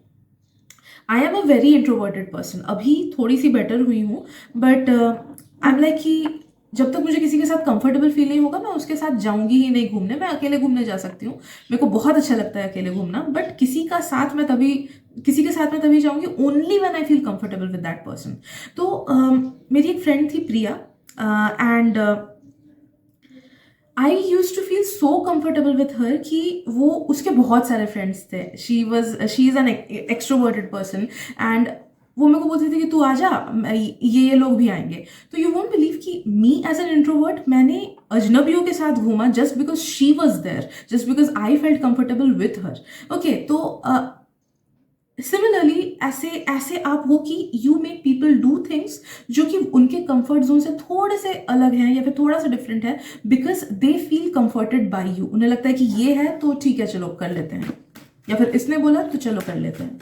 I am a very introverted person, अभी थोड़ी सी बेटर हुई हूँ, बट आई एम लाइक कि जब तक मुझे किसी के साथ कंफर्टेबल फील नहीं होगा मैं उसके साथ जाऊंगी ही नहीं घूमने। मैं अकेले घूमने जा सकती हूँ, मेरे को बहुत अच्छा लगता है अकेले घूमना, बट किसी के साथ मैं तभी जाऊंगी only when I feel comfortable with that person. तो मेरी एक फ्रेंड थी Priya, and I used to feel so comfortable with her कि वो उसके बहुत सारे फ्रेंड्स थे। She is an extroverted person, and वो मेरे को बोलती थी कि तू आ जा, ये लोग भी आएंगे। तो यू वोंट बिलीव कि मी एज एन इंट्रोवर्ट मैंने अजनबियों के साथ घूमा just because she was there, just because I felt comfortable with her. Okay, तो सिमिलरली ऐसे ऐसे आप हो कि you make people do things जो कि उनके कंफर्ट जोन से थोड़े से अलग हैं या फिर थोड़ा सा डिफरेंट है, because they feel comforted by you. उन्हें लगता है कि ये है तो ठीक है चलो कर लेते हैं, या फिर इसने बोला तो चलो कर लेते हैं।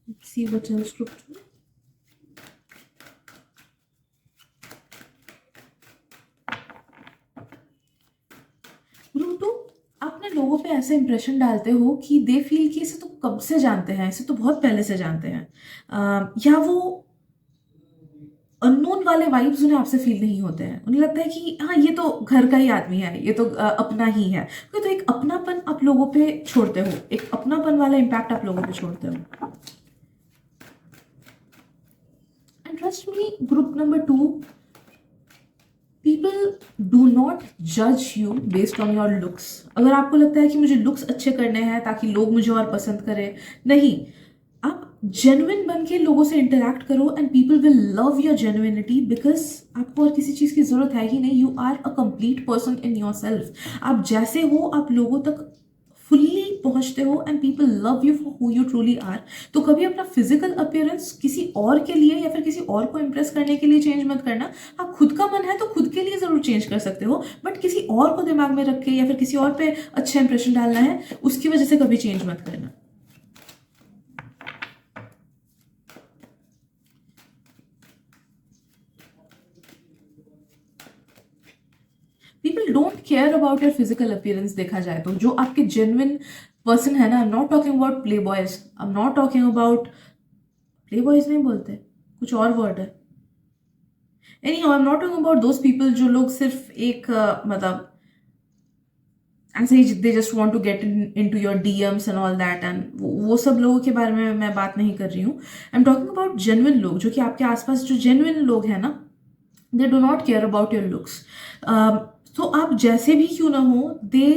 Let's see what else to do. Group two, आप ना लोगों पे ऐसे इंप्रेशन डालते हो कि दे फील कि इसे तो कब से जानते हैं, इसे तो बहुत पहले से जानते हैं, या वो अननोन वाले वाइब्स उन्हें आपसे फील नहीं होते हैं। उन्हें लगता है कि हाँ ये तो घर का ही आदमी है, ये तो अपना ही है। तो एक अपनापन आप लोगों पे छोड़ते हो, एक अपनापन वाला इम्पैक्ट आप लोगों पे छोड़ते हो। And trust me, group number 2, people do not जज you based on your looks. अगर आपको लगता है कि मुझे लुक्स अच्छे करने हैं ताकि लोग मुझे और पसंद करें, नहीं, आप जेन्युइन बन के लोगों से इंटरैक्ट करो and people will love your genuinity, because आपको और किसी चीज़ की जरूरत है ही नहीं। You are a complete person in yourself. आप जैसे हो आप लोगों तक फुल्ली पहुंचते हो and people love you for who you truly are. तो कभी अपना फिजिकल अपीयरेंस किसी और के लिए या फिर किसी और को इम्प्रेस करने के लिए चेंज मत करना। हाँ, खुद का मन है तो खुद के लिए जरूर चेंज कर सकते हो, बट किसी और को दिमाग में रख के या फिर किसी और पे अच्छा इंप्रेशन डालना है उसकी वजह से कभी चेंज मत करना। People don't care about your physical appearance. देखा जाए तो जो आपके जेन्युइन पर्सन है ना, I am not talking about playboys, I am not talking about playboys नहीं बोलते, कुछ और वर्ड है। Anyhow, I am not talking about those people जो लोग सिर्फ एक मतलब ऐसे ही they just want to get into your DMs and all that, and वो सब लोगों के बारे में मैं बात नहीं कर रही हूँ। I am talking about genuine लोग, जो कि आपके आसपास जो जेन्युइन लोग हैं ना, they do not care about your looks. तो आप जैसे भी क्यों ना हो, they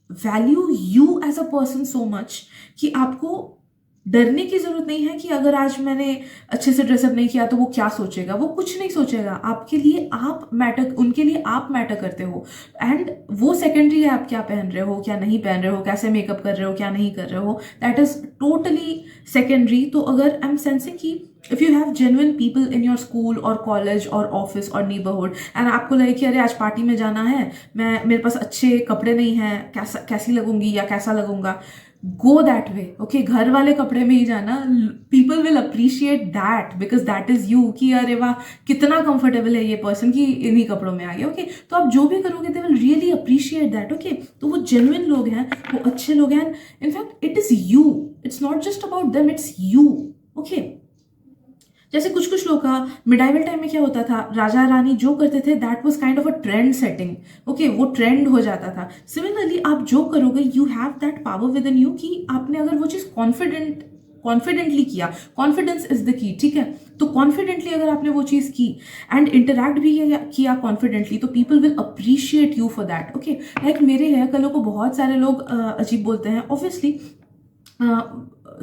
value you as a person so much कि आपको डरने की जरूरत नहीं है कि अगर आज मैंने अच्छे से ड्रेसअप नहीं किया तो वो क्या सोचेगा। वो कुछ नहीं सोचेगा। आपके लिए आप मैटर, उनके लिए आप मैटर करते हो, एंड वो सेकेंडरी है आप क्या पहन रहे हो क्या नहीं पहन रहे हो, कैसे मेकअप कर रहे हो क्या नहीं कर रहे हो, दैट इज टोटली सेकेंडरी। तो अगर आई एम सेंसिंग कि if you have genuine people in your school और कॉलेज और ऑफिस और नेबरहुड, एंड आपको लगे कि अरे आज पार्टी में जाना है, मेरे पास अच्छे कपड़े नहीं हैं, कैसी लगूंगी या कैसा लगूंगा, गो दैट वे। ओके, घर वाले कपड़े में ही जाना। People will appreciate that because that is you, कि अरे वाह कितना कंफर्टेबल है ये पर्सन कि इन्हीं कपड़ों में आ गया। ओके, तो आप जो भी करोगे they will really appreciate that. Okay, तो वो जेन्युइन लोग हैं, वो अच्छे लोग हैं। In fact it is you, it's not just about them, it's you. Okay, जैसे कुछ कुछ लोग का मिडाइवल टाइम में क्या होता था, राजा रानी जो करते थे that was kind of a trend setting. Okay, वो ट्रेंड हो जाता था। सिमिलरली आप जो करोगे you have that power with in you कि आपने अगर वो चीज कॉन्फिडेंटली किया, कॉन्फिडेंस इज द की, ठीक है। तो कॉन्फिडेंटली अगर आपने वो चीज की एंड इंटरैक्ट भी किया कॉन्फिडेंटली, तो people will appreciate you for that. Okay, like मेरे हेयर कलर को बहुत सारे लोग अजीब बोलते हैं। ऑब्वियसली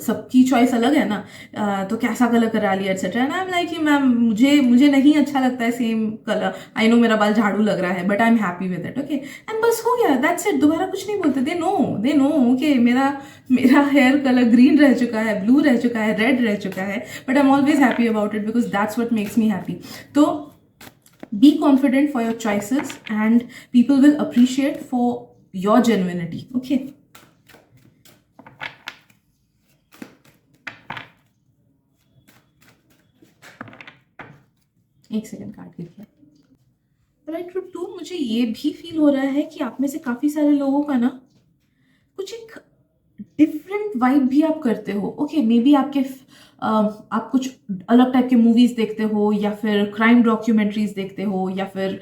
सबकी चॉइस अलग है ना, तो कैसा कलर करा लिया etcetera, and I am like ma'am मुझे नहीं अच्छा लगता है सेम कलर, आई नो मेरा बाल झाड़ू लग रहा है but I am happy with it. Okay, and बस हो गया, दैट्स इट। दोबारा कुछ नहीं बोलते। दे नो ओके, मेरा हेयर कलर ग्रीन रह चुका है, ब्लू रह चुका है, रेड रह चुका है, but I am always happy about it because that's what makes me happy. तो be confident for your choices and people will appreciate for your genuinity. Okay, एक सेकंड काट के किया। राइट ग्रुप 2, मुझे ये भी फील हो रहा है कि आप में से काफ़ी सारे लोगों का ना कुछ एक डिफरेंट वाइब भी आप करते हो। ओके, मे बी आप कुछ अलग टाइप के मूवीज देखते हो, या फिर क्राइम डॉक्यूमेंट्रीज देखते हो, या फिर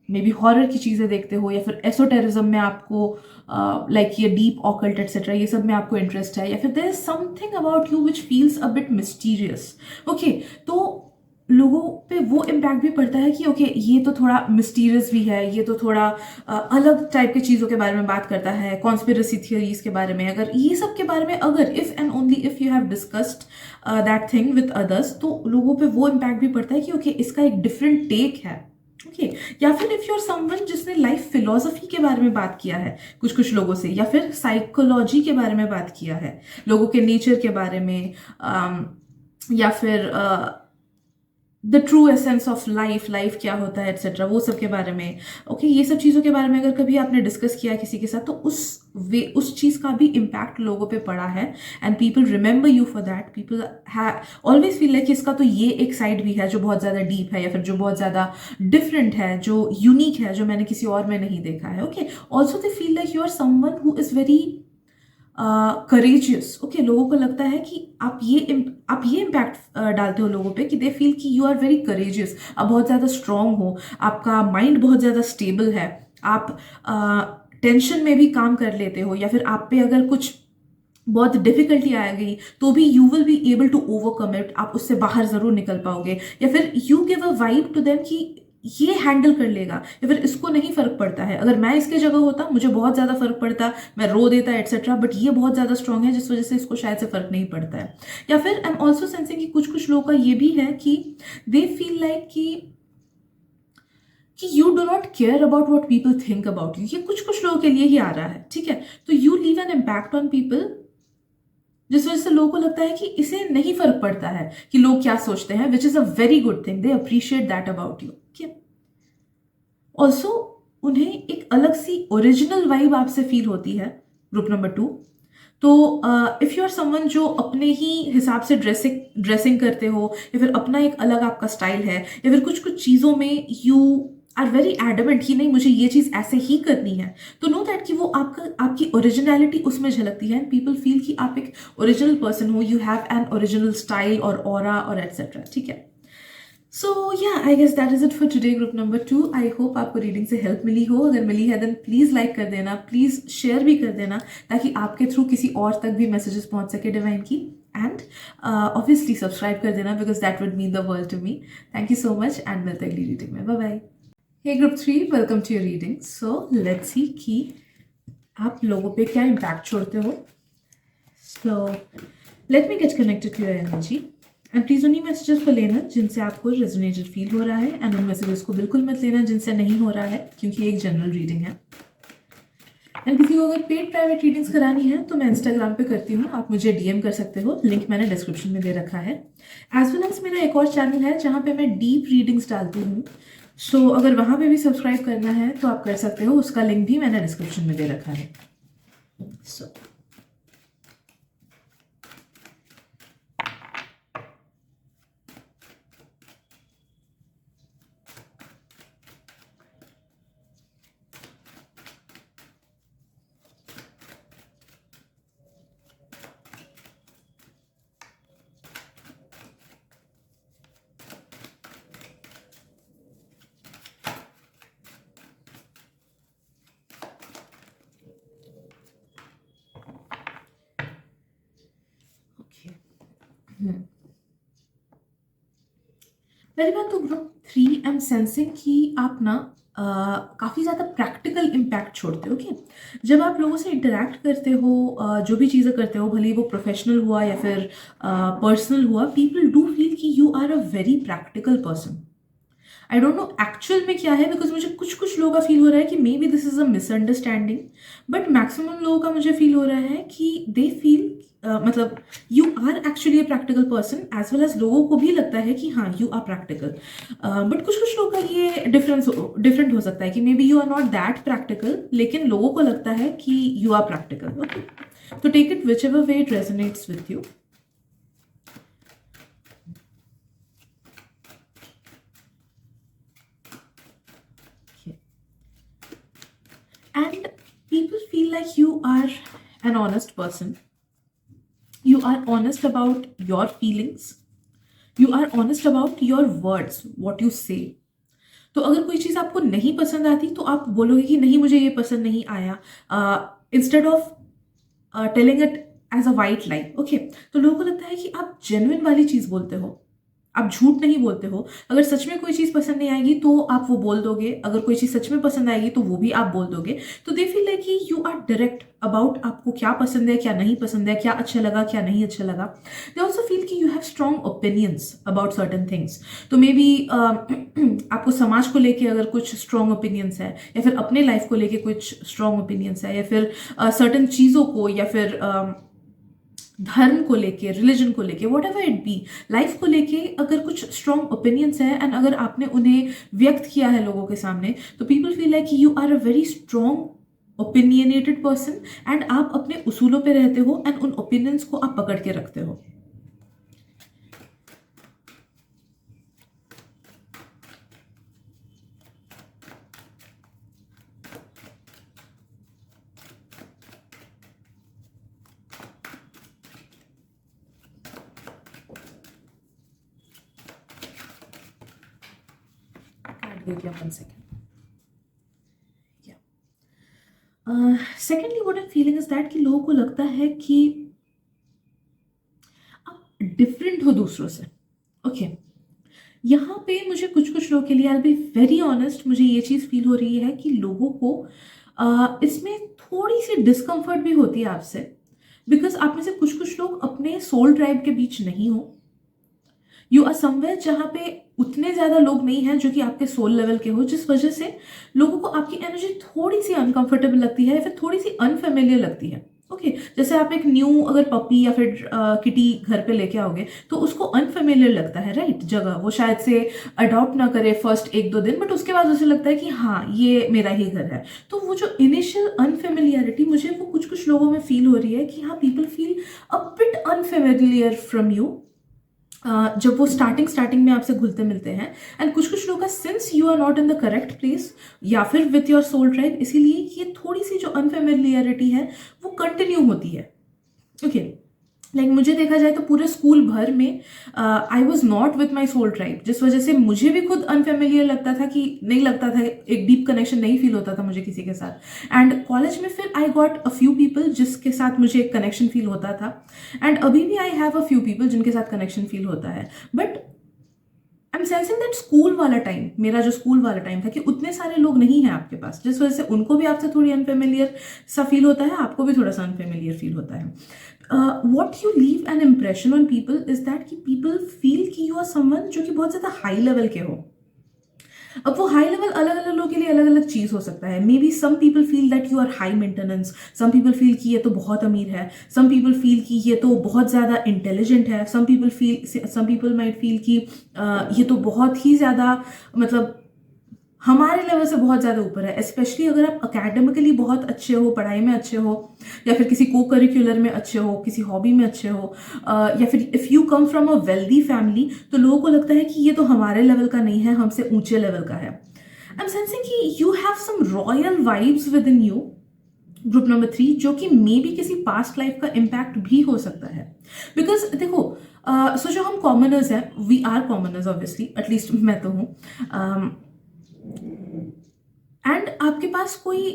मे बी हॉरर की चीज़ें देखते हो, या फिर एसोटेरिज्म में आपको लाइक ये डीप ऑकल्ट एटसेट्रा ये सब में आपको इंटरेस्ट है, या फिर there is something about you which feels a bit mysterious. Okay, तो लोगों पे वो इम्पैक्ट भी पड़ता है कि ओके ये तो थोड़ा मिस्टीरियस भी है, ये तो थोड़ा अलग टाइप की चीज़ों के बारे में बात करता है, कॉन्स्पिरेसी थियरीज के बारे में, अगर ये सब के बारे में अगर if and only if you have discussed that thing with others, तो लोगों पे वो इम्पैक्ट भी पड़ता है कि ओके इसका एक डिफरेंट टेक है। ओके, या फिर इफ यू आर समवन जिसने लाइफ फिलोसफी के बारे में बात किया है कुछ कुछ लोगों से, या फिर साइकोलॉजी के बारे में बात किया है, लोगों के नेचर के बारे में, या फिर the true essence of life, life क्या होता है एटसेट्रा, वो सब के बारे में। ओके, ये सब चीज़ों के बारे में अगर कभी आपने डिस्कस किया किसी के साथ, तो उस चीज़ का भी इम्पैक्ट लोगों पे पड़ा है, and people remember you for that. People always feel like इसका तो ये एक साइड भी है जो बहुत ज़्यादा डीप है, या फिर जो बहुत ज़्यादा डिफरेंट है, जो यूनिक है, जो मैंने किसी और में नहीं देखा है। Okay, also they feel like you are someone who is very courageous. Okay, लोगों को लगता है कि आप ये इम्पैक्ट डालते हो लोगों पे कि दे फील कि यू आर वेरी करेजियस, आप बहुत ज़्यादा स्ट्रांग हो, आपका माइंड बहुत ज़्यादा स्टेबल है, आप टेंशन में भी काम कर लेते हो, या फिर आप पे अगर कुछ बहुत डिफिकल्टी आ गई तो भी you will be able to overcome it, आप उससे बाहर ज़रूर निकल पाओगे, या फिर you give a vibe to them कि ये हैंडल कर लेगा, या फिर इसको नहीं फर्क पड़ता है, अगर मैं इसके जगह होता मुझे बहुत ज़्यादा फर्क पड़ता, मैं रो देता एटसेट्रा, बट ये बहुत ज़्यादा स्ट्रांग है जिस वजह से इसको शायद से फर्क नहीं पड़ता है। या फिर आई एम ऑल्सो सेंसिंग कि कुछ कुछ लोगों का ये भी है कि दे फील लाइक कि you do not care about what people think about you. ये कुछ कुछ लोगों के लिए ही आ रहा है, ठीक है, तो you leave an impact on people जिस वजह से लोगों को लगता है कि इसे नहीं फर्क पड़ता है कि लोग क्या सोचते हैं, which is a very good thing, they appreciate that about you. Also उन्हें एक अलग सी ओरिजिनल वाइब आपसे फील होती है, ग्रुप नंबर 2। तो इफ़ यू आर समवन जो अपने ही हिसाब से ड्रेसिंग करते हो, या फिर अपना एक अलग आपका स्टाइल है, या फिर कुछ कुछ चीज़ों में यू आर वेरी एडमेंट कि नहीं मुझे ये चीज़ ऐसे ही करनी है, तो नो दैट कि वो आपकी ओरिजिनलिटी उसमें झलकती है, एंड पीपल फील कि आप एक ओरिजिनल पर्सन हो, you have an original style और ऑरा और एटसेट्रा, ठीक है। सो या I guess that is it for today, group number 2। I hope आपको रीडिंग से हेल्प मिली हो, अगर मिली है देन प्लीज़ लाइक कर देना, प्लीज़ शेयर भी कर देना, ताकि आपके थ्रू किसी और तक भी मैसेजेस पहुंच सके डिवाइन की, एंड ऑब्वियसली सब्सक्राइब कर देना because that would mean the world to me. Thank you so much, and मिलते हैं अगली रीडिंग में। Bye bye. Hey group 3, welcome to your reading. So let's see कि आप लोगों पे क्या इम्पैक्ट छोड़ते हो। So let me get connected to your energy, and please उन्हीं मैसेजेस को लेना जिनसे आपको रेजोनेटेड फील हो रहा है, एंड उन मैसेजेस को बिल्कुल मत लेना जिनसे नहीं हो रहा है, क्योंकि एक जनरल रीडिंग है। एंड किसी को अगर पेड प्राइवेट रीडिंग्स करानी है तो मैं इंस्टाग्राम पे करती हूँ, आप मुझे डीएम कर सकते हो, लिंक मैंने डिस्क्रिप्शन में दे रखा है। एज वेल एज मेरा एक और चैनल है जहाँ पे मैं डीप रीडिंग्स डालती हूँ, सो अगर वहाँ पे भी सब्सक्राइब करना है तो आप कर सकते हो, उसका लिंक भी मैंने डिस्क्रिप्शन में दे रखा है। सो पहली बात तो ग्रुप 3, आई एम सेंसिंग कि आप ना काफ़ी ज़्यादा प्रैक्टिकल इम्पैक्ट छोड़ते हो। कि जब आप लोगों से इंटरेक्ट करते हो, जो भी चीज़ें करते हो, भले ही वो प्रोफेशनल हुआ या फिर पर्सनल हुआ, पीपल डू फील कि you are a very practical person. I don't know actual में क्या है, बिकॉज मुझे कुछ कुछ लोगों का फील हो रहा है कि maybe this is a misunderstanding, but maximum लोगों का मुझे फील हो रहा है कि दे फील मतलब you are actually a practical person, as well as लोगों को भी लगता है कि हाँ यू आर प्रैक्टिकल, बट कुछ कुछ लोगों का ये डिफरेंट हो सकता है कि maybe you are not that practical, लेकिन लोगों को लगता है कि यू आर प्रैक्टिकल। ओके, तो take it whichever way it resonates with you. people feel like you are an honest person. You are honest about your feelings. You are honest about your words, what you say. तो अगर कोई चीज़ आपको नहीं पसंद आती तो आप बोलोगे कि नहीं मुझे ये पसंद नहीं आया, instead of telling it as a white lie. Okay, तो लोगों को लगता है कि आप जेन्युइन वाली चीज़ बोलते हो, आप झूठ नहीं बोलते हो. अगर सच में कोई चीज़ पसंद नहीं आएगी तो आप वो बोल दोगे, अगर कोई चीज़ सच में पसंद आएगी तो वो भी आप बोल दोगे. तो दे फील लाइक कि यू आर डायरेक्ट अबाउट आपको क्या पसंद है, क्या नहीं पसंद है, क्या अच्छा लगा, क्या नहीं अच्छा लगा. दे ऑल्सो फील कि you have strong opinions about certain things. तो मे बी आपको समाज को लेके अगर कुछ स्ट्रॉन्ग ओपिनियंस है, या फिर अपने लाइफ को लेके कुछ स्ट्रॉन्ग ओपिनियंस है, या फिर सर्टन चीज़ों को, या फिर धर्म को लेके, रिलीजन को लेके, what ever it be, life को लेके अगर कुछ स्ट्रॉन्ग ओपिनियंस है एंड अगर आपने उन्हें व्यक्त किया है लोगों के सामने, तो people feel like you are a very strong opinionated person and आप अपने उसूलों पे रहते हो एंड उन ओपिनियंस को आप पकड़ के रखते हो. Wait, yeah, 1 second. Yeah. Secondly, what I'm feeling is that कि लोगों को लगता है कि आप डिफरेंट हो दूसरों से. ओके, यहाँ पे मुझे कुछ कुछ लोगों के लिए, आई बी वेरी ऑनेस्ट, मुझे ये चीज़ फील हो रही है कि लोगों को इसमें थोड़ी सी डिस्कम्फर्ट भी होती है आपसे, बिकॉज आप में से कुछ कुछ लोग अपने सोल ट्राइब के बीच नहीं हो. यू आर समवेयर जहाँ पे उतने ज़्यादा लोग नहीं हैं जो कि आपके सोल लेवल के हो, जिस वजह से लोगों को आपकी एनर्जी थोड़ी सी अनकंफर्टेबल लगती है या फिर थोड़ी सी अनफेमिलियर लगती है. ओके, जैसे आप एक न्यू अगर पपी या फिर किटी घर पे लेके आओगे तो उसको अनफेमिलियर लगता है, राइट, जगह. वो शायद से अडॉप्ट ना करे फर्स्ट 1-2 दिन, बट उसके बाद उसे लगता है कि हाँ ये मेरा ही घर है. तो वो जो इनिशियल अनफेमिलियरिटी मुझे वो कुछ कुछ लोगों में फील हो रही है कि हाँ, people feel a bit unfamiliar from you जब वो स्टार्टिंग में आपसे घुलते मिलते हैं. एंड कुछ कुछ लोगों का since you are not in the correct place या फिर विथ योर सोल ट्राइब, इसीलिए ये थोड़ी सी जो अनफेमिलियरिटी है वो कंटिन्यू होती है. ओके, लाइक मुझे देखा जाए तो पूरे स्कूल भर में I was not with my soul tribe, जिस वजह से मुझे भी खुद अनफेमिलियर लगता था, कि नहीं लगता था, एक डीप कनेक्शन नहीं फील होता था मुझे किसी के साथ. एंड कॉलेज में फिर I got a few people जिसके साथ मुझे एक कनेक्शन फील होता था. एंड अभी भी I have a few people जिनके साथ कनेक्शन फील होता है. But I am sensing that school वाला टाइम, मेरा जो स्कूल वाला टाइम था, कि उतने सारे लोग नहीं हैं आपके पास, जिस वजह से उनको भी आपसे थोड़ी अनफेमिलियर सा फील होता है, आपको भी थोड़ा सा अनफेमिलियर फील होता है. What you leave an impression on people is that कि पीपल फील कि यू आर समवन जो कि बहुत ज़्यादा हाई लेवल के हो. अब वो हाई लेवल अलग अलग लोगों के लिए अलग अलग चीज़ हो सकता है. Maybe some people feel that you are high maintenance, some people feel कि ये तो बहुत अमीर है, सम पीपल फील कि ये तो बहुत ज़्यादा इंटेलिजेंट है, सम पीपल माइट फील कि ये तो बहुत ही ज़्यादा, मतलब हमारे लेवल से बहुत ज़्यादा ऊपर है. स्पेशली अगर आप अकेडमिकली बहुत अच्छे हो, पढ़ाई में अच्छे हो, या फिर किसी को करिकुलर में अच्छे हो, किसी हॉबी में अच्छे हो, या फिर if you come from a wealthy family, तो लोगों को लगता है कि ये तो हमारे लेवल का नहीं है, हमसे ऊंचे लेवल का है. आई एम सेंसिंग कि you have some royal vibes within you. Group number 3, जो कि मे बी किसी पास्ट लाइफ का इम्पैक्ट भी हो सकता है. बिकॉज देखो, सो जो हम कॉमनर्स हैं, we are commoners obviously, at least मैं तो हूँ. एंड आपके पास कोई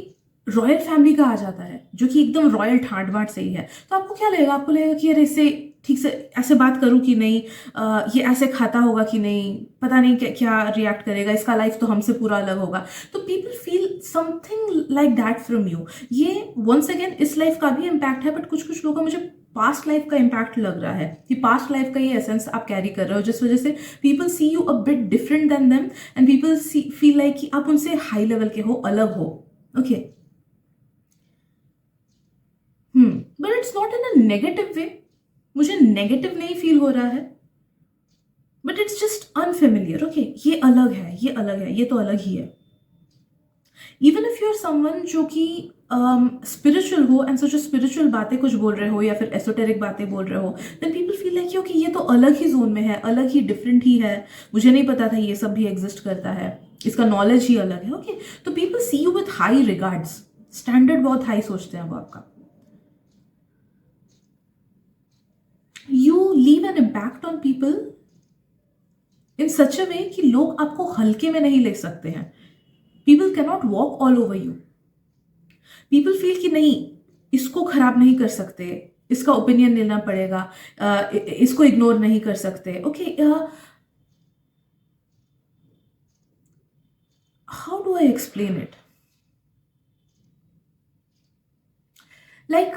रॉयल फैमिली का आ जाता है जो कि एकदम रॉयल ठाट बाट से ही है, तो आपको क्या लगेगा? आपको लगेगा कि यार इससे ठीक से ऐसे बात करूं कि नहीं, ये ऐसे खाता होगा कि नहीं, पता नहीं क्या क्या रिएक्ट करेगा, इसका लाइफ तो हमसे पूरा अलग होगा. तो people feel something like that from you. ये वंस अगेन इस लाइफ का भी इम्पैक्ट है, बट कुछ कुछ लोगों को मुझे पास्ट लाइफ का इम्पैक्ट लग रहा है कि पास्ट लाइफ का ये एसेंस आप कैरी कर रहे हो, जिस वजह से people see you a bit different then them and people feel like कि आप उनसे हाई लेवल के हो, अलग हो. Okay, but it's not in a negative way. मुझे नेगेटिव नहीं फील हो रहा है, but it's just unfamiliar. Okay, ये अलग है, ये अलग है, ये तो अलग ही है. Even if you are someone जो कि स्पिरिचुअल हो एंड सो जो स्पिरिचुअल बातें कुछ बोल रहे हो या फिर एसोटेरिक बातें बोल रहे हो, देन पीपल फील लाइक कि ये तो अलग ही जोन में है, अलग ही डिफरेंट ही है, मुझे नहीं पता था ये सब भी एग्जिस्ट करता है, इसका नॉलेज ही अलग है. ओके, तो people see you with high regards. Standard बहुत हाई सोचते हैं वो आपका. You leave an impact on people in such a way कि लोग आपको हल्के में नहीं ले सकते हैं. People can not walk all over you. People feel कि नहीं, इसको खराब नहीं कर सकते, इसका ओपिनियन लेना पड़ेगा, इसको इग्नोर नहीं कर सकते. Okay, how do I explain it? Like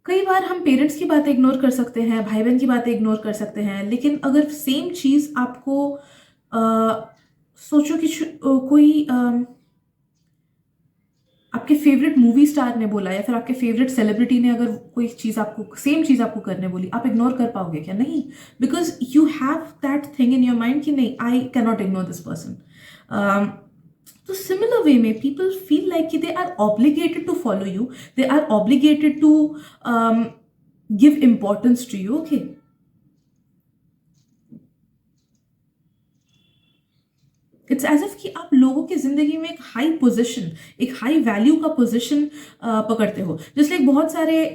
कई बार हम पेरेंट्स की बातें इग्नोर कर सकते हैं, भाई बहन की बातें इग्नोर कर सकते हैं, लेकिन अगर सेम चीज आपको सोचो कि कोई आपके फेवरेट मूवी स्टार ने बोला या फिर आपके फेवरेट सेलिब्रिटी ने अगर कोई चीज़ आपको, सेम चीज़ आपको करने बोली, आप इग्नोर कर पाओगे क्या? नहीं, because you have that thing in your mind कि नहीं, I can not ignore this person. तो सिमिलर वे में पीपल फील लाइक कि they are obligated to follow you, they are obligated to give importance to you. Okay, it's as if कि आप लोगों की जिंदगी में एक हाई पोजीशन, एक हाई वैल्यू का पोजीशन पकड़ते हो. जैसे बहुत सारे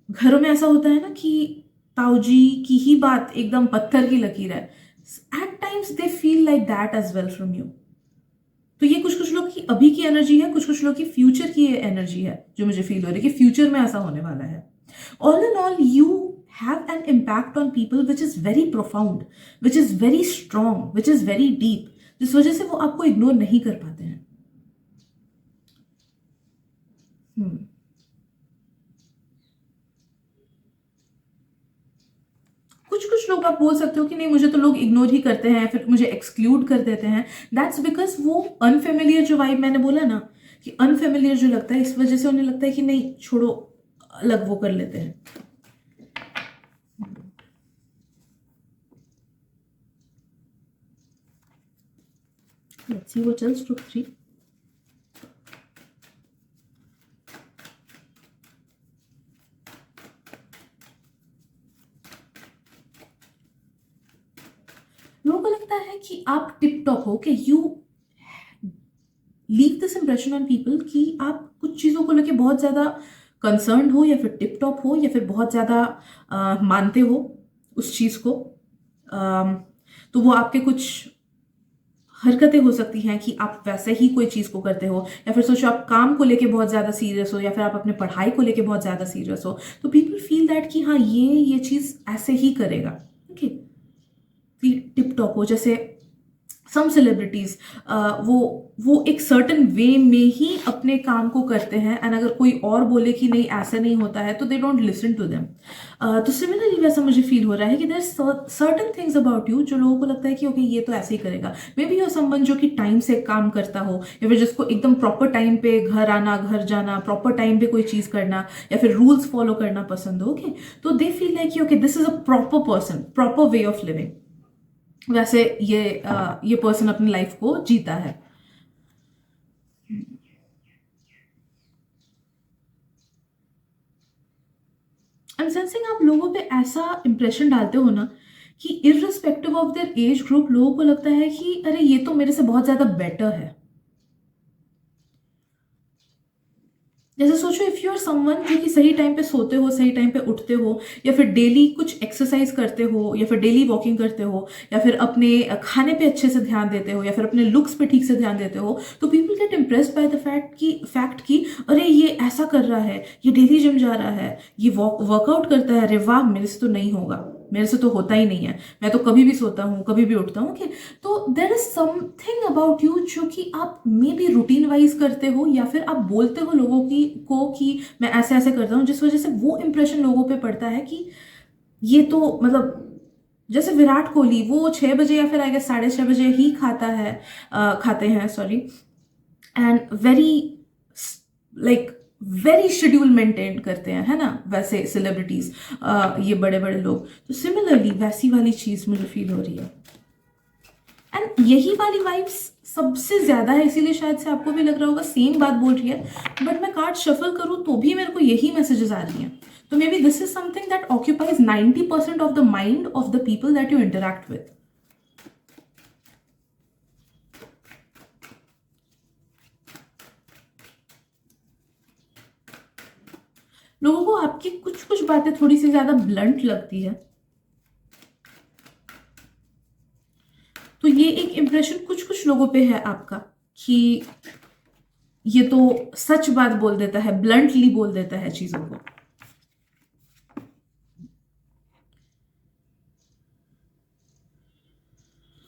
घरों में ऐसा होता है ना कि ताऊजी की ही बात एकदम पत्थर की लकीर है. At times they feel like that as well from you. तो ये कुछ कुछ लोग की अभी की एनर्जी है, कुछ कुछ लोग की फ्यूचर की एनर्जी है, जो मुझे फील हो रही है कि फ्यूचर में ऐसा होने वाला है. All in all, you have N impact on people which is very profound, which is very strong, which is very deep, जिस वजह से वो आपको इग्नोर नहीं कर पाते हैं. कुछ कुछ लोग आप बोल सकते हो कि नहीं, मुझे तो लोग इग्नोर ही करते हैं, फिर मुझे एक्सक्लूड कर देते हैं. दैट्स बिकॉज वो अनफेमिलियर जो वाइब मैंने बोला ना, कि अनफेमिलियर जो लगता है, इस वजह से उन्हें लगता है कि नहीं छोड़ो, अलग वो कर लेते हैं. Let's see what else took 3. लोगों को लगता है कि आप टिप टॉप हो, कि you leave this impression on people कि आप कुछ चीज़ों को लेके बहुत ज़्यादा कंसर्न हो, या फिर टिप टॉप हो, या फिर बहुत ज़्यादा मानते हो उस चीज़ को. तो वो आपके कुछ हरकतें हो सकती हैं कि आप वैसे ही कोई चीज़ को करते हो, या फिर सोचो आप काम को लेके बहुत ज़्यादा सीरियस हो, या फिर आप अपने पढ़ाई को लेके बहुत ज़्यादा सीरियस हो. तो पीपल फील दैट कि हाँ, ये चीज़ ऐसे ही करेगा. ओके, टिप टॉप हो. जैसे सम सेलिब्रिटीज, वो एक सर्टन वे में ही अपने काम को करते हैं, एंड अगर कोई और बोले कि नहीं ऐसा नहीं होता है, तो they don't listen to them. तो सिमिलरली वैसा मुझे फील हो रहा है कि there certain things about you जो लोगों को लगता है कि ओके, ये तो ऐसे ही करेगा. मे बी योर समवन जो कि टाइम से काम करता हो, या फिर जिसको एकदम प्रॉपर टाइम पे घर आना, घर जाना, प्रॉपर टाइम पे कोई चीज़ करना, या फिर रूल्स फॉलो करना पसंद हो. ओके, तो दे feel like okay, this is a proper person, proper way of living. वैसे ये पर्सन अपनी लाइफ को जीता है. आई एम सेंसिंग आप लोगों पे ऐसा इंप्रेशन डालते हो ना कि irrespective of their age group, लोगों को लगता है कि अरे ये तो मेरे से बहुत ज्यादा बेटर है. जैसे सोचो, इफ यू आर समवन जो कि सही टाइम पे सोते हो, सही टाइम पे उठते हो, या फिर डेली कुछ एक्सरसाइज करते हो, या फिर डेली वॉकिंग करते हो, या फिर अपने खाने पे अच्छे से ध्यान देते हो, या फिर अपने लुक्स पे ठीक से ध्यान देते हो, तो people get impressed by the fact कि अरे ये ऐसा कर रहा है, ये डेली जिम जा रहा है, ये वर्कआउट करता है, अरे वाह, मेरे से तो नहीं होगा, मेरे से तो होता ही नहीं है, मैं तो कभी भी सोता हूँ, कभी भी उठता हूँ. ओके, तो there is something about you जो कि आप मे बी रूटीन वाइज करते हो, या फिर आप बोलते हो लोगों कि मैं ऐसे ऐसे करता हूँ, जिस वजह से वो इंप्रेशन लोगों पे पड़ता है कि ये तो मतलब, जैसे विराट कोहली, वो 6 बजे या फिर आई गेस 6:30 बजे ही खाते हैं, sorry, and like very schedule maintain करते हैं, है ना, वैसे सेलिब्रिटीज, ये बड़े बड़े लोग. तो सिमिलरली वैसी वाली चीज मुझे फील हो रही है, एंड यही वाली वाइब्स सबसे ज्यादा है, इसीलिए शायद से आपको भी लग रहा होगा सेम बात बोल रही है. बट मैं कार्ड शफल करूँ तो भी मेरे को यही मैसेजेस आ रही हैं. तो may be this is something that occupies 90% of the mind of the people that you interact with. लोगों को आपकी कुछ कुछ बातें थोड़ी सी ज्यादा ब्लंट लगती है, तो ये एक इम्प्रेशन कुछ कुछ लोगों पे है आपका कि ये तो सच बात बोल देता है, ब्लंटली बोल देता है चीजों को।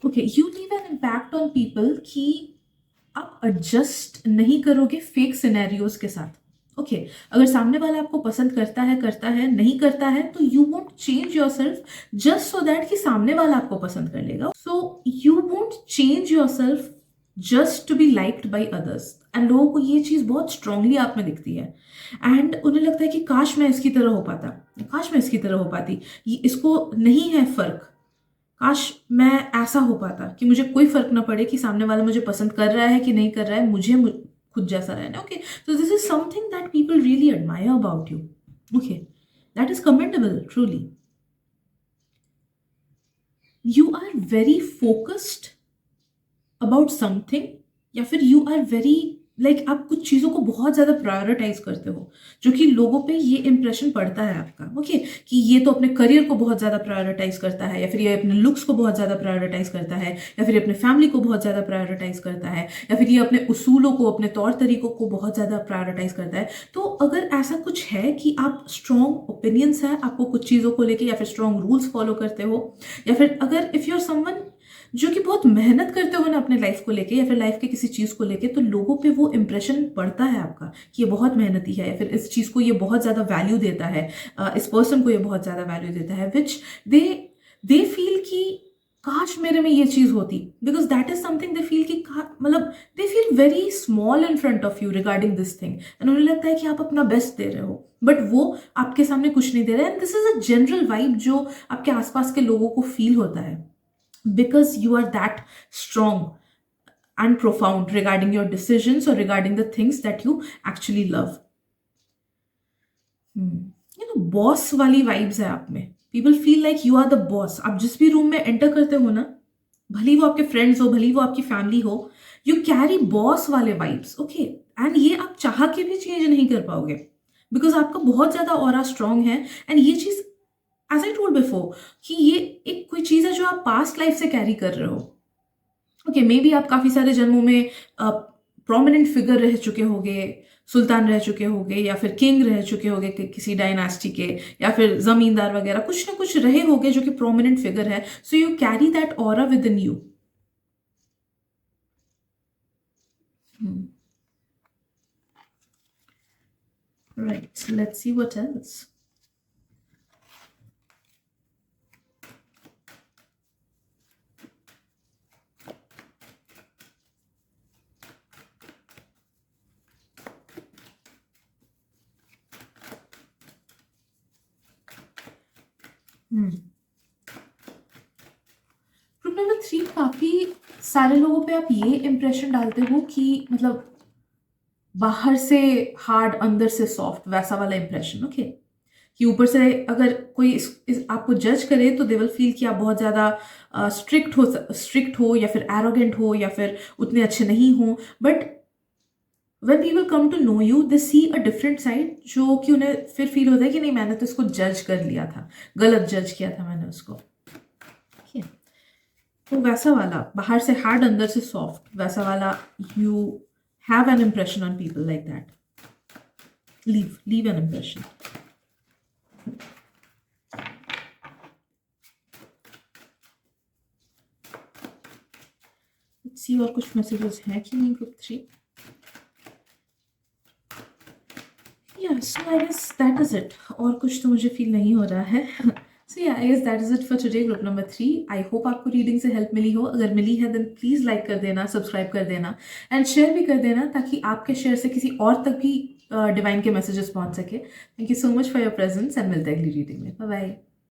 Okay, you leave an impact on people कि आप एडजस्ट नहीं करोगे फेक सिनेरियोज के साथ। ओके, अगर सामने वाला आपको पसंद करता है, नहीं करता है, तो you won't change yourself just so that कि सामने वाला आपको पसंद कर लेगा। So you won't change yourself just to be liked by others. And लोगों को ये चीज़ बहुत स्ट्रांगली आप में दिखती है, एंड उन्हें लगता है कि काश मैं इसकी तरह हो पाता, काश मैं इसकी तरह हो पाती, ये इसको नहीं है फर्क, काश मैं ऐसा हो पाता कि मुझे कोई फर्क ना पड़े कि सामने वाला मुझे पसंद कर रहा है कि नहीं कर रहा है, मुझे खुद जैसा रहना। Okay, so this is something that people really admire about you. Okay, that is commendable, truly. You are very focused about something, या फिर you are very आप कुछ चीज़ों को बहुत ज़्यादा प्रायोरिटाइज करते हो, जो कि लोगों पे ये इंप्रेशन पड़ता है आपका। ओके, कि ये तो अपने करियर को बहुत ज़्यादा प्रायोरिटाइज करता है, या फिर ये अपने लुक्स को बहुत ज़्यादा प्रायोरिटाइज करता है, या फिर ये अपने फैमिली को बहुत ज़्यादा प्रायोरिटाइज करता है, या फिर ये अपने उसूलों को, अपने तौर तरीकों को बहुत ज़्यादा प्रायोरिटाइज करता है। तो अगर ऐसा कुछ है कि आप स्ट्रॉन्ग ओपिनियंस है आपको कुछ चीज़ों को लेके, या फिर स्ट्रॉन्ग रूल्स फॉलो करते हो, या फिर अगर इफ़ यू आर समवन जो कि बहुत मेहनत करते हो ना अपने लाइफ को लेके, या फिर लाइफ के किसी चीज़ को लेके, तो लोगों पे वो इंप्रेशन पड़ता है आपका कि ये बहुत मेहनती है, या फिर इस चीज़ को ये बहुत ज़्यादा वैल्यू देता है, इस पर्सन को ये बहुत ज़्यादा वैल्यू देता है, विच दे दे फील कि काश मेरे में ये चीज़ होती, because that is something they feel कि मतलब they feel very small in front of you regarding this thing, and उन्हें लगता है कि आप अपना बेस्ट दे रहे हो, बट वो आपके सामने कुछ नहीं दे रहे, and this is a general vibe जो आपके आसपास के लोगों को फील होता है, because you are that strong and profound regarding your decisions or regarding the things that you actually love. You know, boss वाली वाइब्स है आप में। People feel like you are the boss. आप जिस भी रूम में एंटर करते हो ना, भले वो आपके फ्रेंड्स हो, भले वो आपकी फैमिली हो, यू कैरी बॉस वाले वाइब्स। ओके, एंड ये आप चाह के भी चेंज नहीं कर पाओगे, बिकॉज आपका बहुत ज्यादा ऑरा स्ट्रांग है, एंड ये चीज एज आई टोल्ड बिफोर कि ये एक कोई चीज है जो आप पास्ट लाइफ से कैरी कर रहे हो। ओके, मे बी आप काफी सारे जन्मों में प्रोमिनेंट फिगर रह चुके होंगे, सुल्तान रह चुके होंगे, या फिर किंग रह चुके होंगे किसी डायनास्टी के, या फिर जमींदार वगैरह कुछ ना कुछ रहे होंगे जो कि प्रोमिनेंट फिगर है, so you carry that aura with in you. Right, let's see what else. Group number 3, काफी सारे लोगों पे आप ये इंप्रेशन डालते हो कि मतलब बाहर से हार्ड अंदर से सॉफ्ट, वैसा वाला इंप्रेशन। ओके, कि ऊपर से अगर कोई आपको जज करे तो दे विल फील कि आप बहुत ज़्यादा स्ट्रिक्ट हो, या फिर एरोगेंट हो, या फिर उतने अच्छे नहीं हो, but when people come to know you they see a different side, जो कि उन्हें फिर फील होता है कि नहीं, मैंने तो इसको जज कर लिया था, गलत जज किया था मैंने उसको। ठीक है, तो वैसा वाला बाहर से हार्ड अंदर से सॉफ्ट, वैसा वाला you have an impression on people like that. Leave an impression. See और कुछ मैसेजेस हैं कि नहीं group 3? Yeah, so I guess that is it. और कुछ तो मुझे फील नहीं हो रहा है। So yeah, I guess that is it for today, group number 3. I hope आपको रीडिंग से हेल्प मिली हो। अगर मिली है then प्लीज लाइक कर देना, सब्सक्राइब कर देना, एंड शेयर भी कर देना, ताकि आपके शेयर से किसी और तक भी डिवाइन के मैसेजेस पहुंच सके। Thank you so much for your presence, and मिलते हैं अगली रीडिंग में। Bye bye.